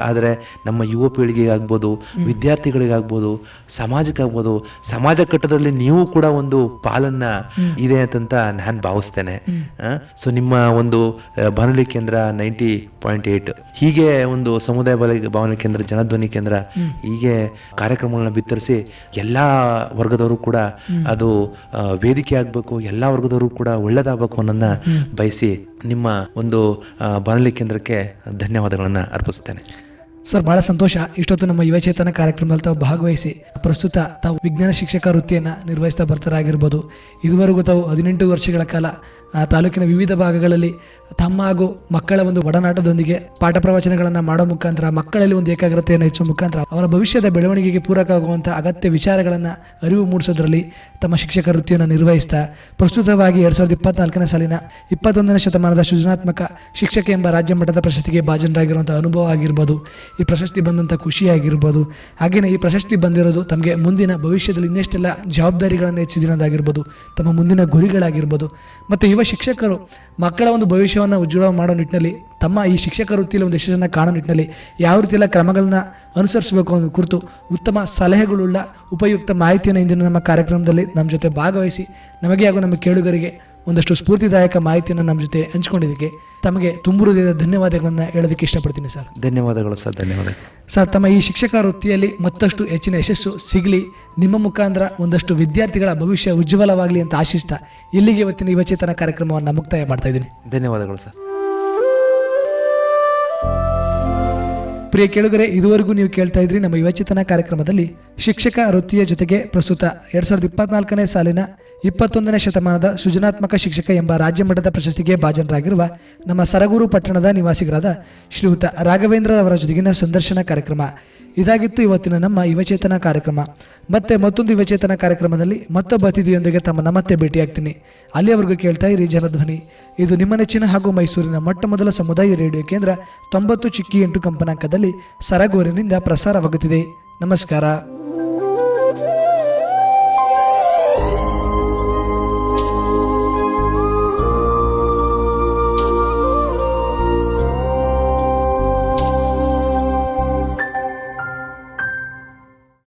ಆದರೆ ನಮ್ಮ ಯುವ ಪೀಳಿಗೆಗೆ ಆಗ್ಬೋದು, ವಿದ್ಯಾರ್ಥಿಗಳಿಗಾಗ್ಬೋದು, ಸಮಾಜಕ್ಕಾಗ್ಬೋದು, ಸಮಾಜ ಕಟ್ಟದಲ್ಲಿ ನೀವು ಕೂಡ ಒಂದು ಪಾಲನ್ನ ಇದೆ ಅಂತ ನಾನು ಭಾವಿಸ್ತೇನೆ. ಸೊ ನಿಮ್ಮ ಒಂದು ಬಾನುಲಿ ಕೇಂದ್ರ 90.8 ಹೀಗೆ ಒಂದು ಸಮುದಾಯ ಬಾನುಲಿ ಕೇಂದ್ರ, ಜನಧ್ವನಿ ಕೇಂದ್ರ ಹೀಗೆ ಕಾರ್ಯಕ್ರಮಗಳನ್ನ ಬಿತ್ತರಿಸಿ ಎಲ್ಲ ವರ್ಗದವರು ಕೂಡ ಅದು ವೇದಿಕೆ ಆಗಬೇಕು, ಎಲ್ಲ ವರ್ಗದವರು ಕೂಡ ಒಳ್ಳೆದಾಗಬೇಕು ಅನ್ನೋದನ್ನ ಬಯಸಿ ನಿಮ್ಮ ಒಂದು ಬಾನುಲಿ ಕೇಂದ್ರಕ್ಕೆ ಧನ್ಯವಾದಗಳನ್ನು ಅರ್ಪಿಸ್ತೇನೆ. ಸರ್, ಬಹಳ ಸಂತೋಷ. ಇಷ್ಟೊತ್ತು ನಮ್ಮ ಯುವಚೇತನ ಕಾರ್ಯಕ್ರಮದಲ್ಲಿ ತಾವು ಭಾಗವಹಿಸಿ ಪ್ರಸ್ತುತ ತಾವು ವಿಜ್ಞಾನ ಶಿಕ್ಷಕ ವೃತ್ತಿಯನ್ನು ನಿರ್ವಹಿಸ್ತಾ ಬರ್ತಾರಾಗಿರ್ಬೋದು. ಇದುವರೆಗೂ ತಾವು 18 ವರ್ಷಗಳ ಕಾಲ ತಾಲೂಕಿನ ವಿವಿಧ ಭಾಗಗಳಲ್ಲಿ ತಮ್ಮ ಹಾಗೂ ಮಕ್ಕಳ ಒಂದು ಒಡನಾಟದೊಂದಿಗೆ ಪಾಠ ಪ್ರವಚನಗಳನ್ನು ಮಾಡೋ ಮುಖಾಂತರ ಮಕ್ಕಳಲ್ಲಿ ಒಂದು ಏಕಾಗ್ರತೆಯನ್ನು ಹೆಚ್ಚುವ ಮುಖಾಂತರ ಅವರ ಭವಿಷ್ಯದ ಬೆಳವಣಿಗೆಗೆ ಪೂರಕ ಆಗುವಂಥ ಅಗತ್ಯ ವಿಚಾರಗಳನ್ನು ಅರಿವು ಮೂಡಿಸೋದ್ರಲ್ಲಿ ತಮ್ಮ ಶಿಕ್ಷಕ ವೃತ್ತಿಯನ್ನು ನಿರ್ವಹಿಸ್ತಾ ಪ್ರಸ್ತುತವಾಗಿ 2024ನೇ ಸಾಲಿನ 21ನೇ ಶತಮಾನದ ಸೃಜನಾತ್ಮಕ ಶಿಕ್ಷಕ ಎಂಬ ರಾಜ್ಯ ಮಟ್ಟದ ಪ್ರಶಸ್ತಿಗೆ ಭಾಜನರಾಗಿರುವಂಥ ಅನುಭವ ಆಗಿರ್ಬೋದು, ಈ ಪ್ರಶಸ್ತಿ ಬಂದಂಥ ಖುಷಿಯಾಗಿರ್ಬೋದು, ಹಾಗೆಯೇ ಈ ಪ್ರಶಸ್ತಿ ಬಂದಿರೋದು ತಮಗೆ ಮುಂದಿನ ಭವಿಷ್ಯದಲ್ಲಿ ಇನ್ನೆಷ್ಟೆಲ್ಲ ಜವಾಬ್ದಾರಿಗಳನ್ನು ಹೆಚ್ಚಿಸಿರೋದಾಗಿರ್ಬೋದು, ತಮ್ಮ ಮುಂದಿನ ಗುರಿಗಳಾಗಿರ್ಬೋದು, ಮತ್ತು ಯುವ ಶಿಕ್ಷಕರು ಮಕ್ಕಳ ಒಂದು ಭವಿಷ್ಯವನ್ನು ಉಜ್ವಲ ಮಾಡೋ ನಿಟ್ಟಿನಲ್ಲಿ ತಮ್ಮ ಈ ಶಿಕ್ಷಕ ವೃತ್ತಿಯಲ್ಲಿ ಒಂದು ಯಶಸ್ಸನ್ನು ಕಾಣೋ ನಿಟ್ಟಿನಲ್ಲಿ ಯಾವ ರೀತಿಯೆಲ್ಲ ಕ್ರಮಗಳನ್ನ ಅನುಸರಿಸಬೇಕು ಅನ್ನೋ ಕುರಿತು ಉತ್ತಮ ಸಲಹೆಗಳುಳ್ಳ ಉಪಯುಕ್ತ ಮಾಹಿತಿಯನ್ನು ಇಂದಿನ ನಮ್ಮ ಕಾರ್ಯಕ್ರಮದಲ್ಲಿ ನಮ್ಮ ಜೊತೆ ಭಾಗವಹಿಸಿ ನಮಗೆ ಹಾಗೂ ನಮ್ಮ ಕೇಳುಗರಿಗೆ ಒಂದಷ್ಟು ಸ್ಫೂರ್ತಿದಾಯಕ ಮಾಹಿತಿಯನ್ನು ನಮ್ಮ ಜೊತೆ ಹಂಚ್ಕೊಂಡಿದ್ದಕ್ಕೆ ತಮಗೆ ತುಂಬ ಹೃದಯದ ಧನ್ಯವಾದಗಳನ್ನು ಹೇಳೋದಕ್ಕೆ ಇಷ್ಟಪಡ್ತೀನಿ ಸರ್. ಧನ್ಯವಾದಗಳು ಸರ್. ಧನ್ಯವಾದಗಳು ಸರ್. ತಮ್ಮ ಈ ಶಿಕ್ಷಕ ವೃತ್ತಿಯಲ್ಲಿ ಮತ್ತಷ್ಟು ಹೆಚ್ಚಿನ ಯಶಸ್ಸು ಸಿಗಲಿ, ನಿಮ್ಮ ಮುಖಾಂತರ ಒಂದಷ್ಟು ವಿದ್ಯಾರ್ಥಿಗಳ ಭವಿಷ್ಯ ಉಜ್ವಲವಾಗಲಿ ಅಂತ ಆಶಿಸ್ತಾ ಇಲ್ಲಿಗೆ ಇವತ್ತಿನ ಯುವಚೇತನ ಕಾರ್ಯಕ್ರಮವನ್ನು ಮುಕ್ತಾಯ ಮಾಡ್ತಾ ಇದ್ದೀನಿ. ಧನ್ಯವಾದಗಳು ಸರ್. ಪ್ರಿಯ ಕೇಳುಗರೆ, ಇದುವರೆಗೂ ನೀವು ಕೇಳ್ತಾ ಇದ್ರಿ ನಮ್ಮ ಯುವಚೇತನ ಕಾರ್ಯಕ್ರಮದಲ್ಲಿ ಶಿಕ್ಷಕ ವೃತ್ತಿಯ ಜೊತೆಗೆ ಪ್ರಸ್ತುತ 2024ನೇ ಸಾಲಿನ 21ನೇ ಶತಮಾನದ ಸೃಜನಾತ್ಮಕ ಶಿಕ್ಷಕ ಎಂಬ ರಾಜ್ಯ ಮಟ್ಟದ ಪ್ರಶಸ್ತಿಗೆ ಭಾಜನರಾಗಿರುವ ನಮ್ಮ ಸರಗೂರು ಪಟ್ಟಣದ ನಿವಾಸಿಗರಾದ ಶ್ರೀಯುತ ರಾಘವೇಂದ್ರ ಅವರ ಜೊತೆಗಿನ ಸಂದರ್ಶನ ಕಾರ್ಯಕ್ರಮ ಇದಾಗಿತ್ತು ಇವತ್ತಿನ ನಮ್ಮ ಯುವಚೇತನ ಕಾರ್ಯಕ್ರಮ. ಮತ್ತೆ ಮತ್ತೊಂದು ಯುವಚೇತನ ಕಾರ್ಯಕ್ರಮದಲ್ಲಿ ಮತ್ತೊಬ್ಬ ಅತಿಥಿಯೊಂದಿಗೆ ತಮ್ಮನ್ನ ಮತ್ತೆ ಭೇಟಿಯಾಗ್ತೀನಿ. ಅಲ್ಲಿಯವರೆಗೂ ಕೇಳ್ತಾ ಇರಿ ಜನಧ್ವನಿ. ಇದು ನಿಮ್ಮ ನೆಚ್ಚಿನ ಹಾಗೂ ಮೈಸೂರಿನ ಮೊಟ್ಟ ಮೊದಲ ಸಮುದಾಯ ರೇಡಿಯೋ ಕೇಂದ್ರ 90.8 ಕಂಪನಾಂಕದಲ್ಲಿ ಸರಗೂರಿನಿಂದ ಪ್ರಸಾರವಾಗುತ್ತಿದೆ. ನಮಸ್ಕಾರ.